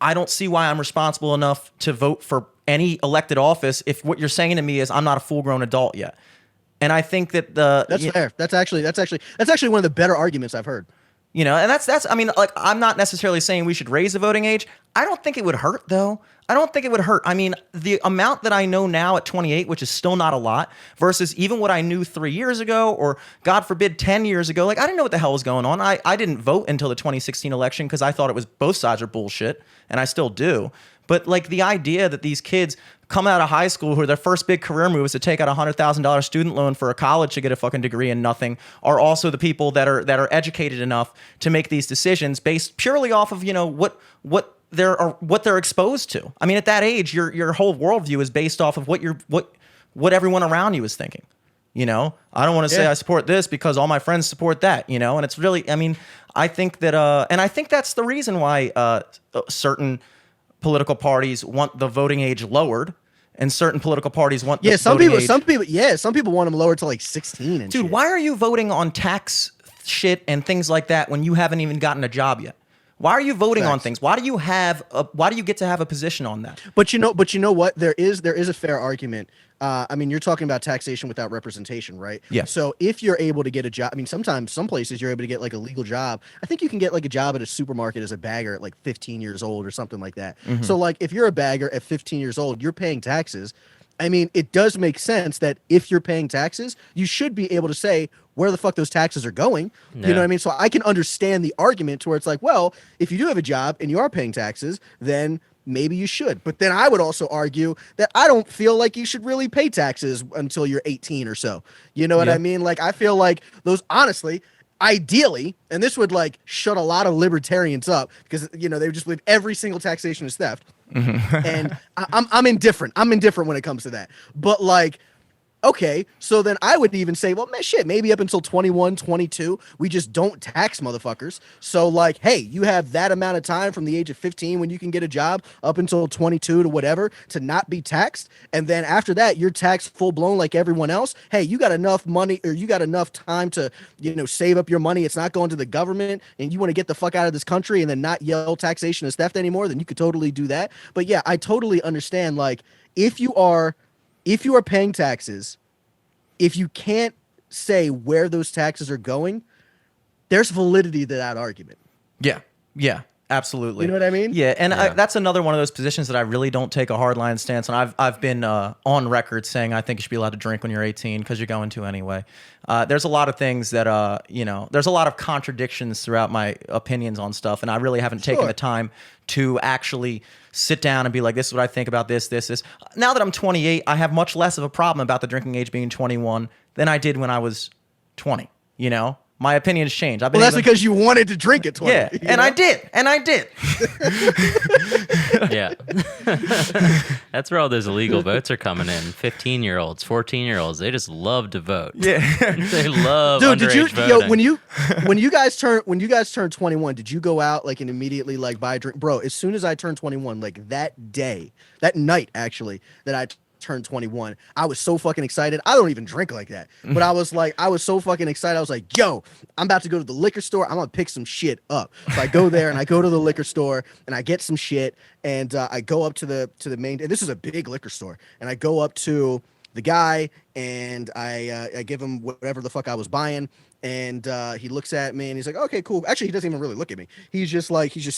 I don't see why I'm responsible enough to vote for any elected office if what you're saying to me is I'm not a full-grown adult yet. And I think that that's fair. That's actually one of the better arguments I've heard. You know, and that's I mean, like, I'm not necessarily saying we should raise the voting age. I don't think it would hurt, though. I don't think it would hurt. I mean, the amount that I know now at 28, which is still not a lot, versus even what I knew 3 years ago, or God forbid 10 years ago. Like, I didn't know what the hell was going on. I didn't vote until the 2016 election because I thought it was both sides are bullshit, and I still do. But like the idea that these kids come out of high school who their first big career move is to take out a $100,000 student loan for a college to get a fucking degree in nothing are also the people that are educated enough to make these decisions based purely off of, you know, what they're exposed to. I mean, at that age, your whole worldview is based off of what everyone around you is thinking. You know, I don't want to say I support this because all my friends support that, you know, and it's really, I mean, I think that, and I think that's the reason why certain political parties want the voting age lowered, and certain political parties want some people want them lowered to like 16 and dude shit. Why are you voting on tax shit and things like that when you haven't even gotten a job yet? Why are you voting on things? Why do you get to have a position on that? But you know what, there is a fair argument. I mean, you're talking about taxation without representation, right? Yeah. So if you're able to get a job, I mean, sometimes some places you're able to get like a legal job. I think you can get like a job at a supermarket as a bagger at like 15 years old or something like that. Mm-hmm. So like if you're a bagger at 15 years old, you're paying taxes. I mean, it does make sense that if you're paying taxes, you should be able to say where the fuck those taxes are going. Yeah. You know what I mean? So I can understand the argument to where it's like, well, if you do have a job and you are paying taxes, then maybe you should. But then I would also argue that I don't feel like you should really pay taxes until you're 18 or so. You know what I mean? Like, I feel like those, honestly, ideally, and this would like shut a lot of libertarians up because, you know, they would just believe every single taxation is theft. Mm-hmm. And I'm indifferent. I'm indifferent when it comes to that. But like, okay, so then I would even say, well, man, shit, maybe up until 21, 22, we just don't tax motherfuckers. So, like, hey, you have that amount of time from the age of 15 when you can get a job up until 22 to whatever to not be taxed. And then after that, you're taxed full blown like everyone else. Hey, you got enough money or you got enough time to, you know, save up your money. It's not going to the government and you want to get the fuck out of this country and then not yell taxation is theft anymore, then you could totally do that. But yeah, I totally understand. Like, if you are paying taxes, if you can't say where those taxes are going, there's validity to that argument. Yeah, absolutely. You know what I mean? Yeah, and that's another one of those positions that I really don't take a hard line stance on. I've been on record saying I think you should be allowed to drink when you're 18 because you're going to anyway. There's a lot of things that, you know, there's a lot of contradictions throughout my opinions on stuff, and I really haven't taken the time to actually sit down and be like, this is what I think about this. Now that I'm 28, I have much less of a problem about the drinking age being 21 than I did when I was 20, you know? My opinion has changed. Well, that's because you wanted to drink at 20. Yeah, and I did. Yeah. That's where all those illegal votes are coming in. 15-year-olds, 14-year-olds, they just love to vote. Yeah. They love Dude, underage voting. When you guys turned 21, did you go out like and immediately like buy a drink? Bro, as soon as I turned 21, like that night actually, that I turned 21, I was so fucking excited. I don't even drink like that, but I was so fucking excited. I was like, yo, I'm about to go to the liquor store. I'm gonna pick some shit up. So I go there and I go to the liquor store and I get some shit and I go up to the main, and this is a big liquor store, and I go up to the guy and I give him whatever the fuck I was buying. And he looks at me and he's like, okay, cool. Actually, he doesn't even really look at me. He's just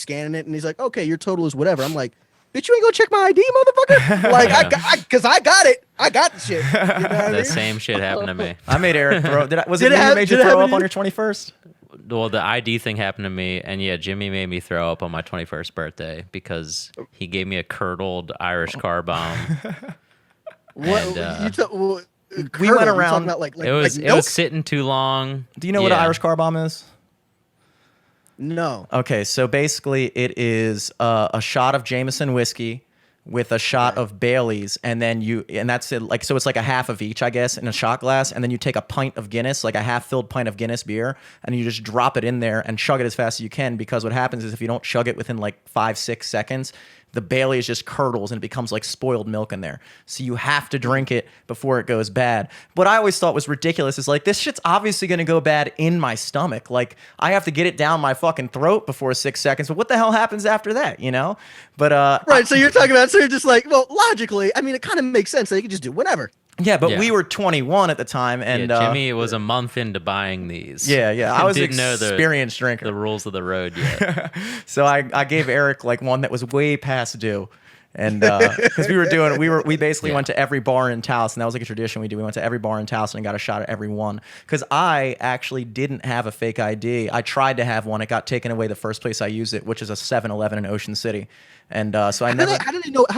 scanning it and he's like, okay, your total is whatever. I'm like, bitch, you ain't gonna check my ID, motherfucker? Like, because I got it. I got the shit. You know what I mean? Same shit happened to me. I made Eric throw. Was it me who made you throw up on your 21st? Well, the ID thing happened to me, and yeah, Jimmy made me throw up on my 21st birthday because he gave me a curdled Irish car bomb. What? We went around. About like it was sitting too long. Do you know what an Irish car bomb is? No. Okay, so basically it is a shot of Jameson whiskey with a shot of Bailey's, and then that's it. Like, so it's like a half of each, I guess, in a shot glass, and then you take a pint of Guinness, like a half-filled pint of Guinness beer, and you just drop it in there and chug it as fast as you can, because what happens is if you don't chug it within like 5-6 seconds, the Bailey's just curdles and it becomes like spoiled milk in there. So you have to drink it before it goes bad. What I always thought was ridiculous is like, this shit's obviously going to go bad in my stomach. Like, I have to get it down my fucking throat before 6 seconds. But what the hell happens after that, you know? But right. So you're talking about, so you're just like, well, logically, I mean, it kind of makes sense. They could just do whatever. yeah, but we were 21 at the time, and Jimmy was a month into buying these. Yeah, I was an didn't know experienced drinker. the rules of the road yet. So I gave Eric like one that was way past due. And because we basically went to every bar in Towson. That was like a tradition we do. We went to every bar in Towson and got a shot at every one. Because I actually didn't have a fake ID. I tried to have one. It got taken away the first place I used it, which is a 7-Eleven in Ocean City. And so I never. How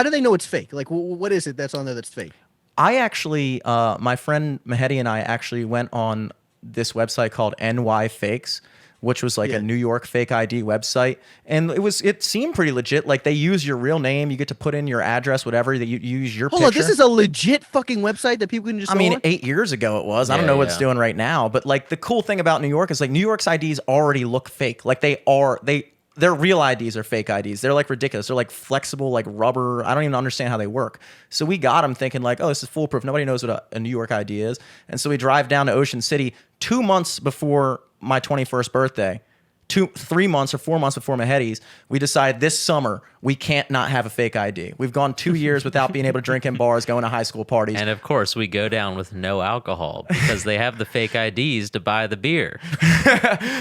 do they know it's fake? Like, what is it that's on there that's fake? I actually, my friend Mehedi and I actually went on this website called NY Fakes, which was like a New York fake ID website. And it seemed pretty legit. Like, they use your real name. You get to put in your address, whatever. That you use your picture. Hold on, this is a legit fucking website that people can just go on? 8 years ago it was. I don't know what it's doing right now. But like, the cool thing about New York is like, New York's IDs already look fake. Like, their real IDs are fake IDs. They're like ridiculous. They're like flexible, like rubber. I don't even understand how they work. So we got them thinking like, oh, this is foolproof. Nobody knows what a New York ID is. And so we drive down to Ocean City 2 months before my 21st birthday. 3 months or 4 months before Mehedi's, we decided this summer we can't not have a fake ID. We've gone 2 years without being able to drink in bars, going to high school parties. And of course, we go down with no alcohol because they have the fake IDs to buy the beer.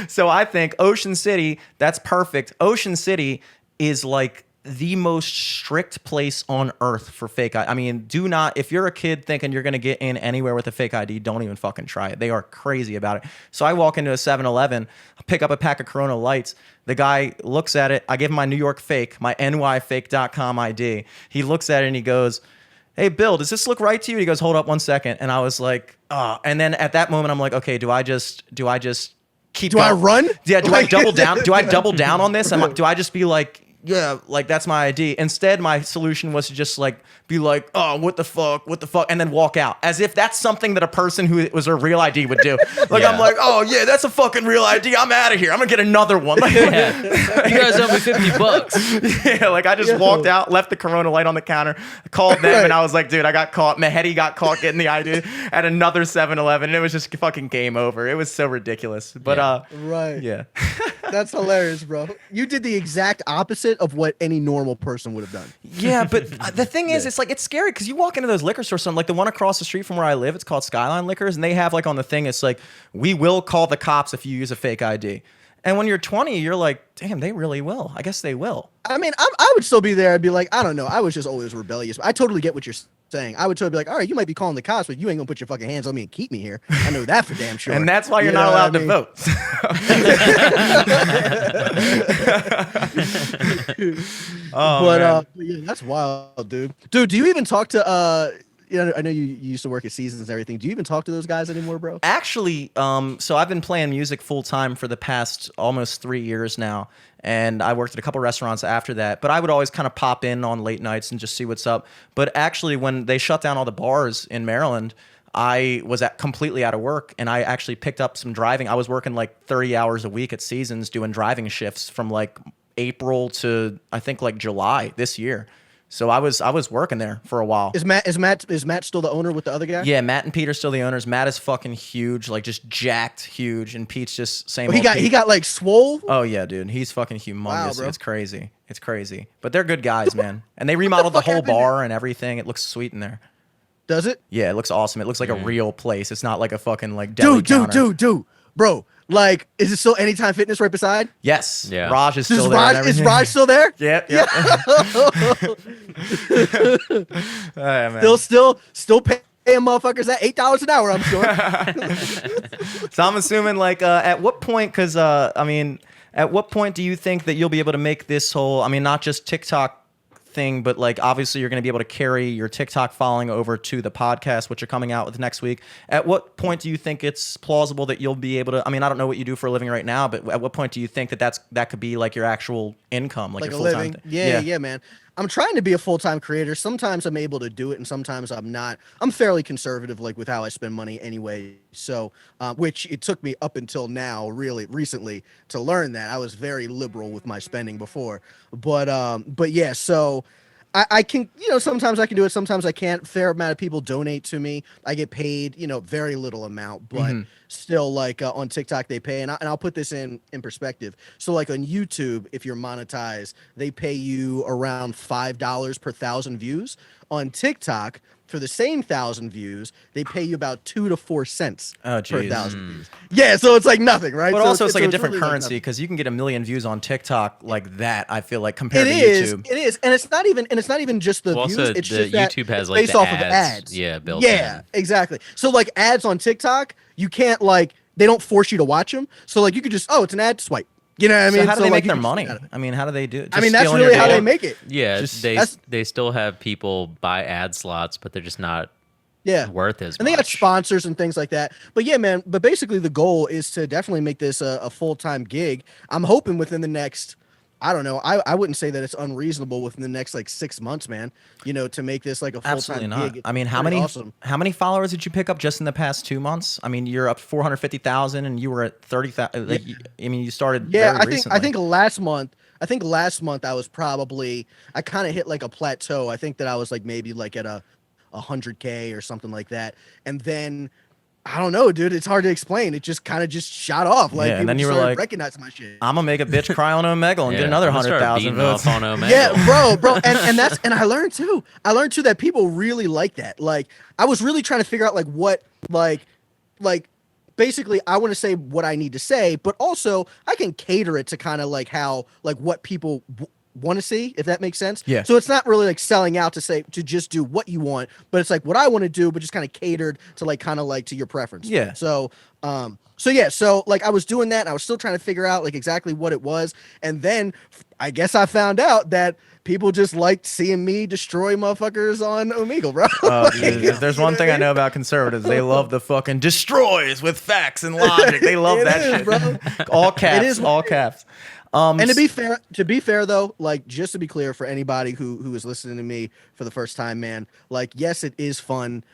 So I think Ocean City, that's perfect. Ocean City is like the most strict place on earth for fake ID. I mean, do not, if you're a kid thinking you're going to get in anywhere with a fake ID, don't even fucking try it. They are crazy about it. So I walk into a 7-Eleven, pick up a pack of Corona Lights. The guy looks at it. I give him my New York fake, my nyfake.com ID. He looks at it and he goes, hey, Bill, does this look right to you? He goes, hold up 1 second. And I was like, oh. And then at that moment, I'm like, okay, do I just keep Do I run? Yeah, do I double down? Do I double down on this? Do I just be like, yeah, like that's my ID. Instead, my solution was to just like be like, oh, what the fuck, and then walk out as if that's something that a person who was a real ID would do. Like, I'm like, oh yeah, that's a fucking real ID. I'm out of here. I'm gonna get another one. Like, You guys owe me $50. yeah, like I just walked out, left the Corona Light on the counter, called them, and I was like, dude, I got caught. Mehedi got caught getting the ID at another 7-Eleven, and it was just fucking game over. It was so ridiculous. But right. yeah. That's hilarious, bro. You did the exact opposite of what any normal person would have done. Yeah, but the thing is, it's like, it's scary because you walk into those liquor stores, like the one across the street from where I live, it's called Skyline Liquors, and they have like on the thing, it's like, we will call the cops if you use a fake ID. And when you're 20, you're like, damn, they really will. I guess they will. I mean, I would still be there. I'd be like, I don't know. I was just always rebellious. I totally get what you're saying. I would totally be like, all right, you might be calling the cops, but you ain't gonna put your fucking hands on me and keep me here. I know that for damn sure. And that's why you're not allowed to vote. But yeah, that's wild, dude. Dude, do you even talk to I know you used to work at Seasons and everything. Do you even talk to those guys anymore, bro? Actually, so I've been playing music full time for the past almost 3 years now, and I worked at a couple restaurants after that. But I would always kind of pop in on late nights and just see what's up. But actually, when they shut down all the bars in Maryland, I was completely out of work, and I actually picked up some driving. I was working like 30 hours a week at Seasons doing driving shifts from like April to I think like July this year. So I was working there for a while. Is Matt still the owner with the other guy? Yeah, Matt and Pete are still the owners. Matt is fucking huge, like just jacked huge, and Pete's just same. He got like swole. Oh yeah, dude, he's fucking humongous. Wow, bro. It's crazy. It's crazy. But they're good guys, man. And they remodeled the whole bar and everything. It looks sweet in there. Does it? Yeah, it looks awesome. It looks like a real place. It's not like a fucking like deli counter. Dude, bro. Like, is it still Anytime Fitness right beside? Yes. Yeah. Raj is still there. Is Raj still there? Yep. Still paying motherfuckers that $8 an hour, I'm sure. So I'm assuming like at what point, because at what point do you think that you'll be able to make this whole, not just TikTok thing, but like obviously you're going to be able to carry your TikTok following over to the podcast, which you're coming out with next week. At what point do you think it's plausible that you'll be able to, I don't know what you do for a living right now, but at what point do you think that could be like your actual income, like your a full-time living? thing? Yeah, man. I'm trying to be a full-time creator. Sometimes I'm able to do it and sometimes I'm not. I'm fairly conservative like with how I spend money anyway. So, which it took me up until now, really recently, to learn that. I was very liberal with my spending before. But yeah, so I can, sometimes I can do it, sometimes I can't. Fair amount of people donate to me. I get paid, very little amount, but still, like on TikTok they pay, and I'll put this in perspective. So like on YouTube, if you're monetized, they pay you around $5 per 1,000 views. On TikTok, for the same 1,000 views, they pay you about 2 to 4 cents per 1,000 views. Yeah, so it's like nothing, right? But so also, it's like a different really currency like because you can get 1 million views on TikTok like that. I feel like compared it to is, YouTube, it is, and it's not even just the Well, views. also, It's the just that YouTube has it's like based the off ads, of ads. yeah, built Yeah, in. exactly. So like ads on TikTok, you can't they don't force you to watch them. So like you could just it's an ad swipe. You know what I mean? so how do they like, make their you can money? see out of it. I mean, how do they do it? I mean, that's really how they make it. Yeah, Just- they still have people buy ad slots, but they're just not Yeah. worth as And much. they got sponsors and things like that. But yeah, man. But basically, the goal is to definitely make this a full-time gig. I'm hoping within the next, I don't know. I wouldn't say that it's unreasonable within the next like 6 months, man. To make this like a Absolutely full-time not. gig. I mean, It's how pretty many awesome. how many followers did you pick up just in the past 2 months? I mean, you're up 450,000, and you were at 30,000. Like, I mean, you started Yeah, very I think recently. I think last month. I think last month I was probably I kind of hit like a plateau. I think that I was like maybe like at a 100K or something like that, and then I don't know, dude. It's hard to explain. It just kind of just shot off. Like Yeah, and people then you just were started like, recognizing my shit. I'm gonna make a bitch cry on Omegle and Yeah, get another I'm gonna start 100,000 beating votes. off on Omegle. Yeah, bro, and I learned too. I learned too that people really like that. Like I was really trying to figure out like what like basically I want to say what I need to say, but also I can cater it to kind of like how like what people want to see, if that makes sense. Yeah. So it's not really like selling out to just do what you want, but it's like what I want to do, but just kind of catered to like kind of like to your preference. Yeah. So like I was doing that and I was still trying to figure out like exactly what it was. And then I guess I found out that people just liked seeing me destroy motherfuckers on Omegle, bro. Dude, if there's one thing I know about conservatives, they love the fucking destroys with facts and logic. They love that is, shit. bro. All caps, It is what all it is. caps. And to be fair though, like just to be clear for anybody who is listening to me for the first time, man, like yes, it is fun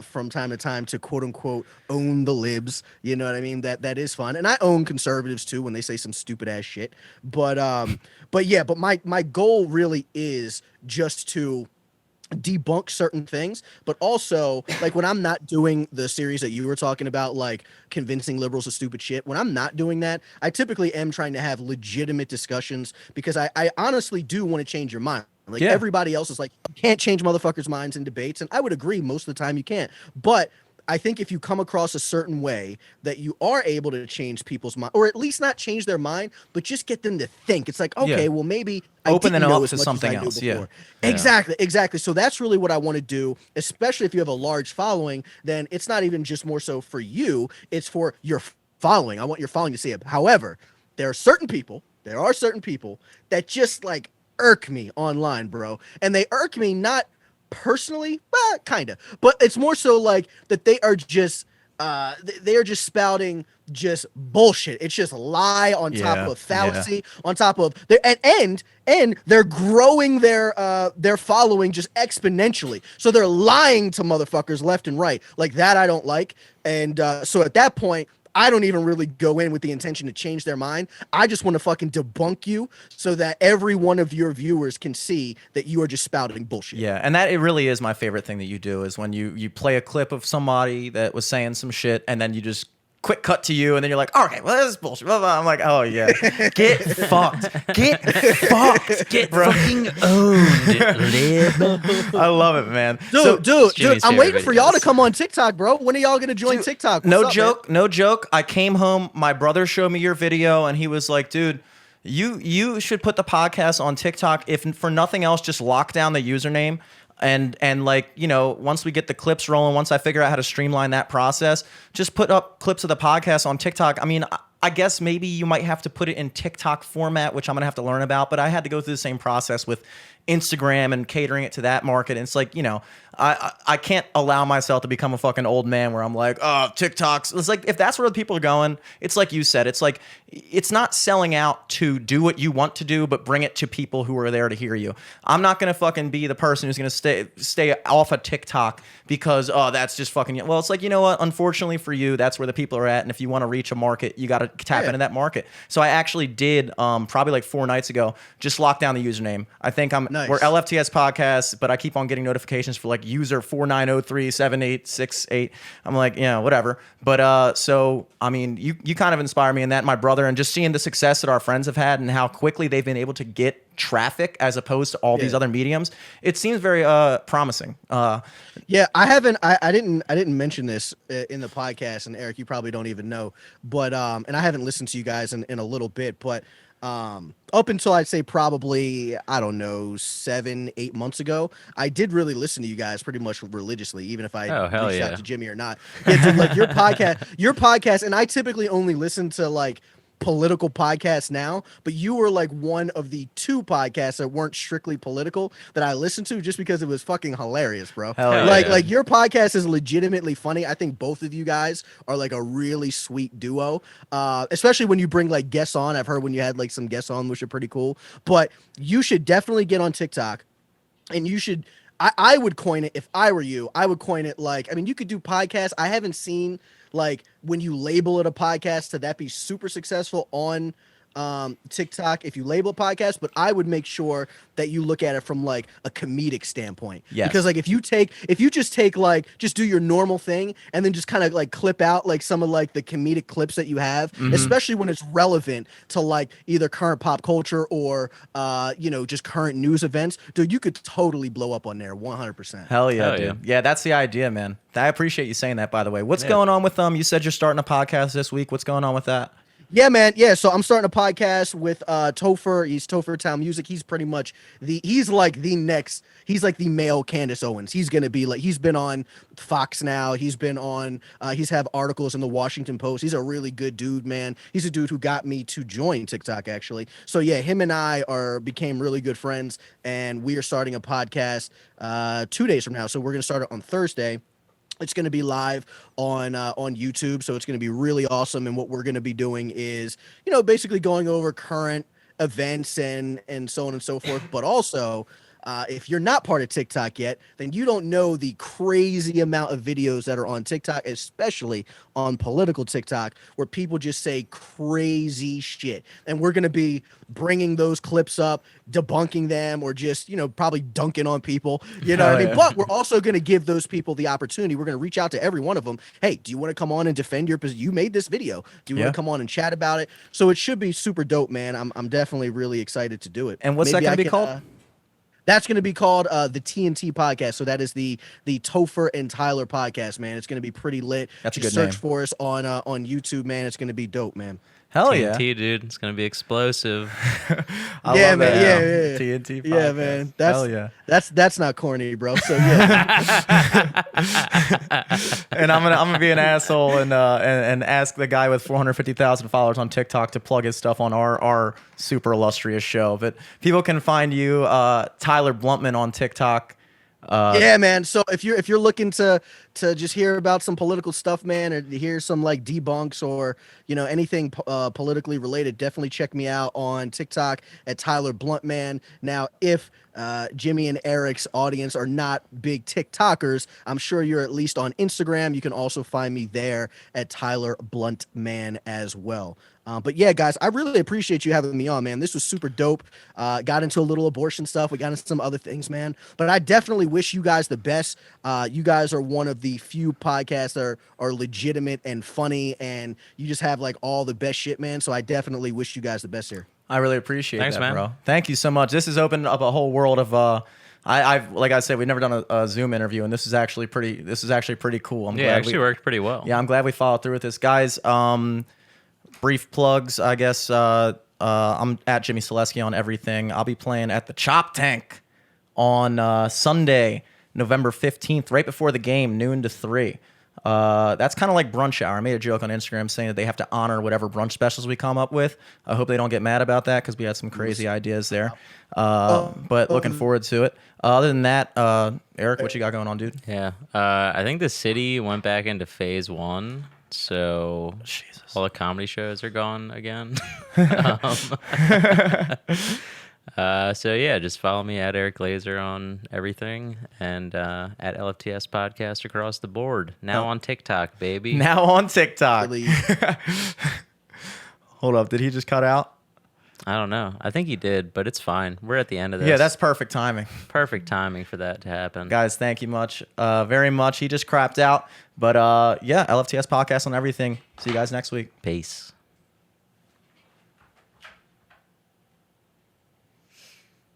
from time to time to quote unquote own the libs. You know what I mean? That is fun, and I own conservatives too when they say some stupid ass shit. But my goal really is just to debunk certain things, but also like when I'm not doing the series that you were talking about, like convincing liberals of stupid shit, when I'm not doing that, I typically am trying to have legitimate discussions because I honestly do want to change your mind. Like Yeah. everybody else is like, you can't change motherfuckers' minds in debates, and I would agree most of the time you can't. But I think if you come across a certain way that you are able to change people's mind, or at least not change their mind, but just get them to think. It's like, okay, Yeah. well, maybe Open I them didn't up know as to much as something I knew else, yeah. before. Yeah. Exactly. So that's really what I want to do, especially if you have a large following. Then it's not even just more so for you, it's for your following. I want your following to see it. However, there are certain people that just like irk me online, bro. And they irk me not personally, well, kind of, but it's more so like that they are just spouting just bullshit. It's just lie on top Yeah, of fallacy, on top of their and they're growing their following just exponentially. So they're lying to motherfuckers left and right. Like that I don't like. And so at that point, I don't even really go in with the intention to change their mind. I just want to fucking debunk you so that every one of your viewers can see that you are just spouting bullshit. Yeah, and that it really is my favorite thing that you do is when you play a clip of somebody that was saying some shit and then you just quick cut to you and then you're like, okay, well, this is bullshit. Blah, blah. I'm like, oh yeah, get fucked, get fucked, Get fucking owned, lib. I love it, man. Dude, Jimmy's I'm waiting favorite for y'all to videos. come on TikTok, bro. When are y'all gonna join Dude, TikTok? No What's up, joke, no joke. I came home, my brother showed me your video and he was like, dude, you should put the podcast on TikTok. If for nothing else, just lock down the username. And like, once we get the clips rolling, once I figure out how to streamline that process, just put up clips of the podcast on TikTok. I mean, I guess maybe you might have to put it in TikTok format, which I'm going to have to learn about, but I had to go through the same process with Instagram and catering it to that market. And it's like, I can't allow myself to become a fucking old man where I'm like, oh, TikToks. It's like, if that's where the people are going, it's like you said, it's like, it's not selling out to do what you want to do, but bring it to people who are there to hear you. I'm not going to fucking be the person who's going to stay off of TikTok because, oh, that's just fucking, well, it's like, you know what? Unfortunately for you, that's where the people are at. And if you want to reach a market, you got to tap into that market. So I actually did, probably like 4 nights ago, just lock down the username. I think we're LFTS podcast, but I keep on getting notifications for like user 49037868. I'm like, yeah, whatever. But so I mean, you kind of inspire me in that, my brother, and just seeing the success that our friends have had and how quickly they've been able to get traffic as opposed to all these other mediums. It seems very promising. Yeah, I didn't mention this in the podcast, and Eric, you probably don't even know, but and I haven't listened to you guys in a little bit, but up until I'd say probably, I don't know, 7-8 months ago, I did really listen to you guys pretty much religiously, even if I reached out to Jimmy or not. Yeah, dude, like your podcast, and I typically only listen to like political podcasts now, but you were like one of the 2 podcasts that weren't strictly political that I listened to just because it was fucking hilarious, bro. Like your podcast is legitimately funny. I think both of you guys are like a really sweet duo, especially when you bring like guests on. I've heard when you had like some guests on, which are pretty cool, but you should definitely get on TikTok, and you should, I would coin it, if I were you, I would coin it like, I mean, you could do podcasts. I haven't seen like when you label it a podcast to that be super successful on TikTok if you label a podcast, but I would make sure that you look at it from like a comedic standpoint. Yes. Because like if you just take like, just do your normal thing and then just kind of like clip out like some of like the comedic clips that you have, especially when it's relevant to like either current pop culture or you know, just current news events, dude, you could totally blow up on there 100%. Hell yeah, dude. Yeah, that's the idea, man. I appreciate you saying that, by the way. What's going on with you said you're starting a podcast this week. What's going on with that? Yeah, man. Yeah, so I'm starting a podcast with Topher. He's Topher Town Music. He's pretty much he's like the male Candace Owens. He's gonna be like, he's been on Fox now. He's been on he's have articles in the Washington Post. He's a really good dude, man. He's a dude who got me to join TikTok, actually. So yeah, him and I became really good friends, and we are starting a podcast 2 days from now. So we're gonna start it on Thursday. It's going to be live on YouTube, so it's going to be really awesome. And what we're going to be doing is, you know, basically going over current events and so on and so forth. But also, if you're not part of TikTok yet, then you don't know the crazy amount of videos that are on TikTok, especially on political TikTok, where people just say crazy shit. And we're going to be bringing those clips up, debunking them, or just, you know, probably dunking on people, you know what I mean? But we're also going to give those people the opportunity. We're going to reach out to every one of them. Hey, do you want to come on and defend your position? You made this video. Do you want to come on and chat about it? So it should be super dope, man. I'm definitely really excited to do it. And what's that going to be called? That's going to be called the TNT podcast. So that is the Topher and Tyler podcast, man. It's going to be pretty lit. That's a good search name. for us on YouTube, man. It's going to be dope, man. Hell yeah, TNT, dude. It's gonna be explosive. Yeah, man. Yeah. TNT podcast. Yeah, man. Hell yeah. That's not corny, bro. So yeah. And I'm gonna be an asshole and ask the guy with 450,000 followers on TikTok to plug his stuff on our super illustrious show. But people can find you, Tyler Bluntman, on TikTok. Yeah, man. So if you're looking to just hear about some political stuff, man, or to hear some like debunks or, you know, anything politically related, definitely check me out on TikTok at Tyler Bluntman. Now, if Jimmy and Eric's audience are not big TikTokers, I'm sure you're at least on Instagram. You can also find me there at Tyler Bluntman as well. But yeah, guys, I really appreciate you having me on, man. This was super dope. Got into a little abortion stuff. We got into some other things, man. But I definitely wish you guys the best. You guys are one of the few podcasts that are legitimate and funny, and you just have like all the best shit, man. So I definitely wish you guys the best here. I really appreciate that, man. bro. Thank you so much. This has opened up a whole world of I've like I said, we've never done a Zoom interview, and this is actually pretty cool. It actually worked pretty well. Yeah, I'm glad we followed through with this, guys. Brief plugs, I guess. I'm at Jimmy Selesky on everything. I'll be playing at the Chop Tank on Sunday, November 15th, right before the game, noon to 3. That's kind of like brunch hour. I made a joke on Instagram saying that they have to honor whatever brunch specials we come up with. I hope they don't get mad about that because we had some crazy ideas there. But looking forward to it. Other than that, Eric, what you got going on, dude? Yeah. I think the city went back into phase 1. So Jesus. all the comedy shows are gone again. So yeah, just follow me at Eric Laser on everything and at LFTS Podcast across the board. Now on TikTok, baby. Now on TikTok. Really. Hold up. Did he just cut out? I don't know. I think he did, but it's fine. We're at the end of this. Yeah, that's perfect timing. perfect timing for that to happen. Guys, thank you very much. He just crapped out. But yeah, LFTS Podcast on everything. See you guys next week. Peace.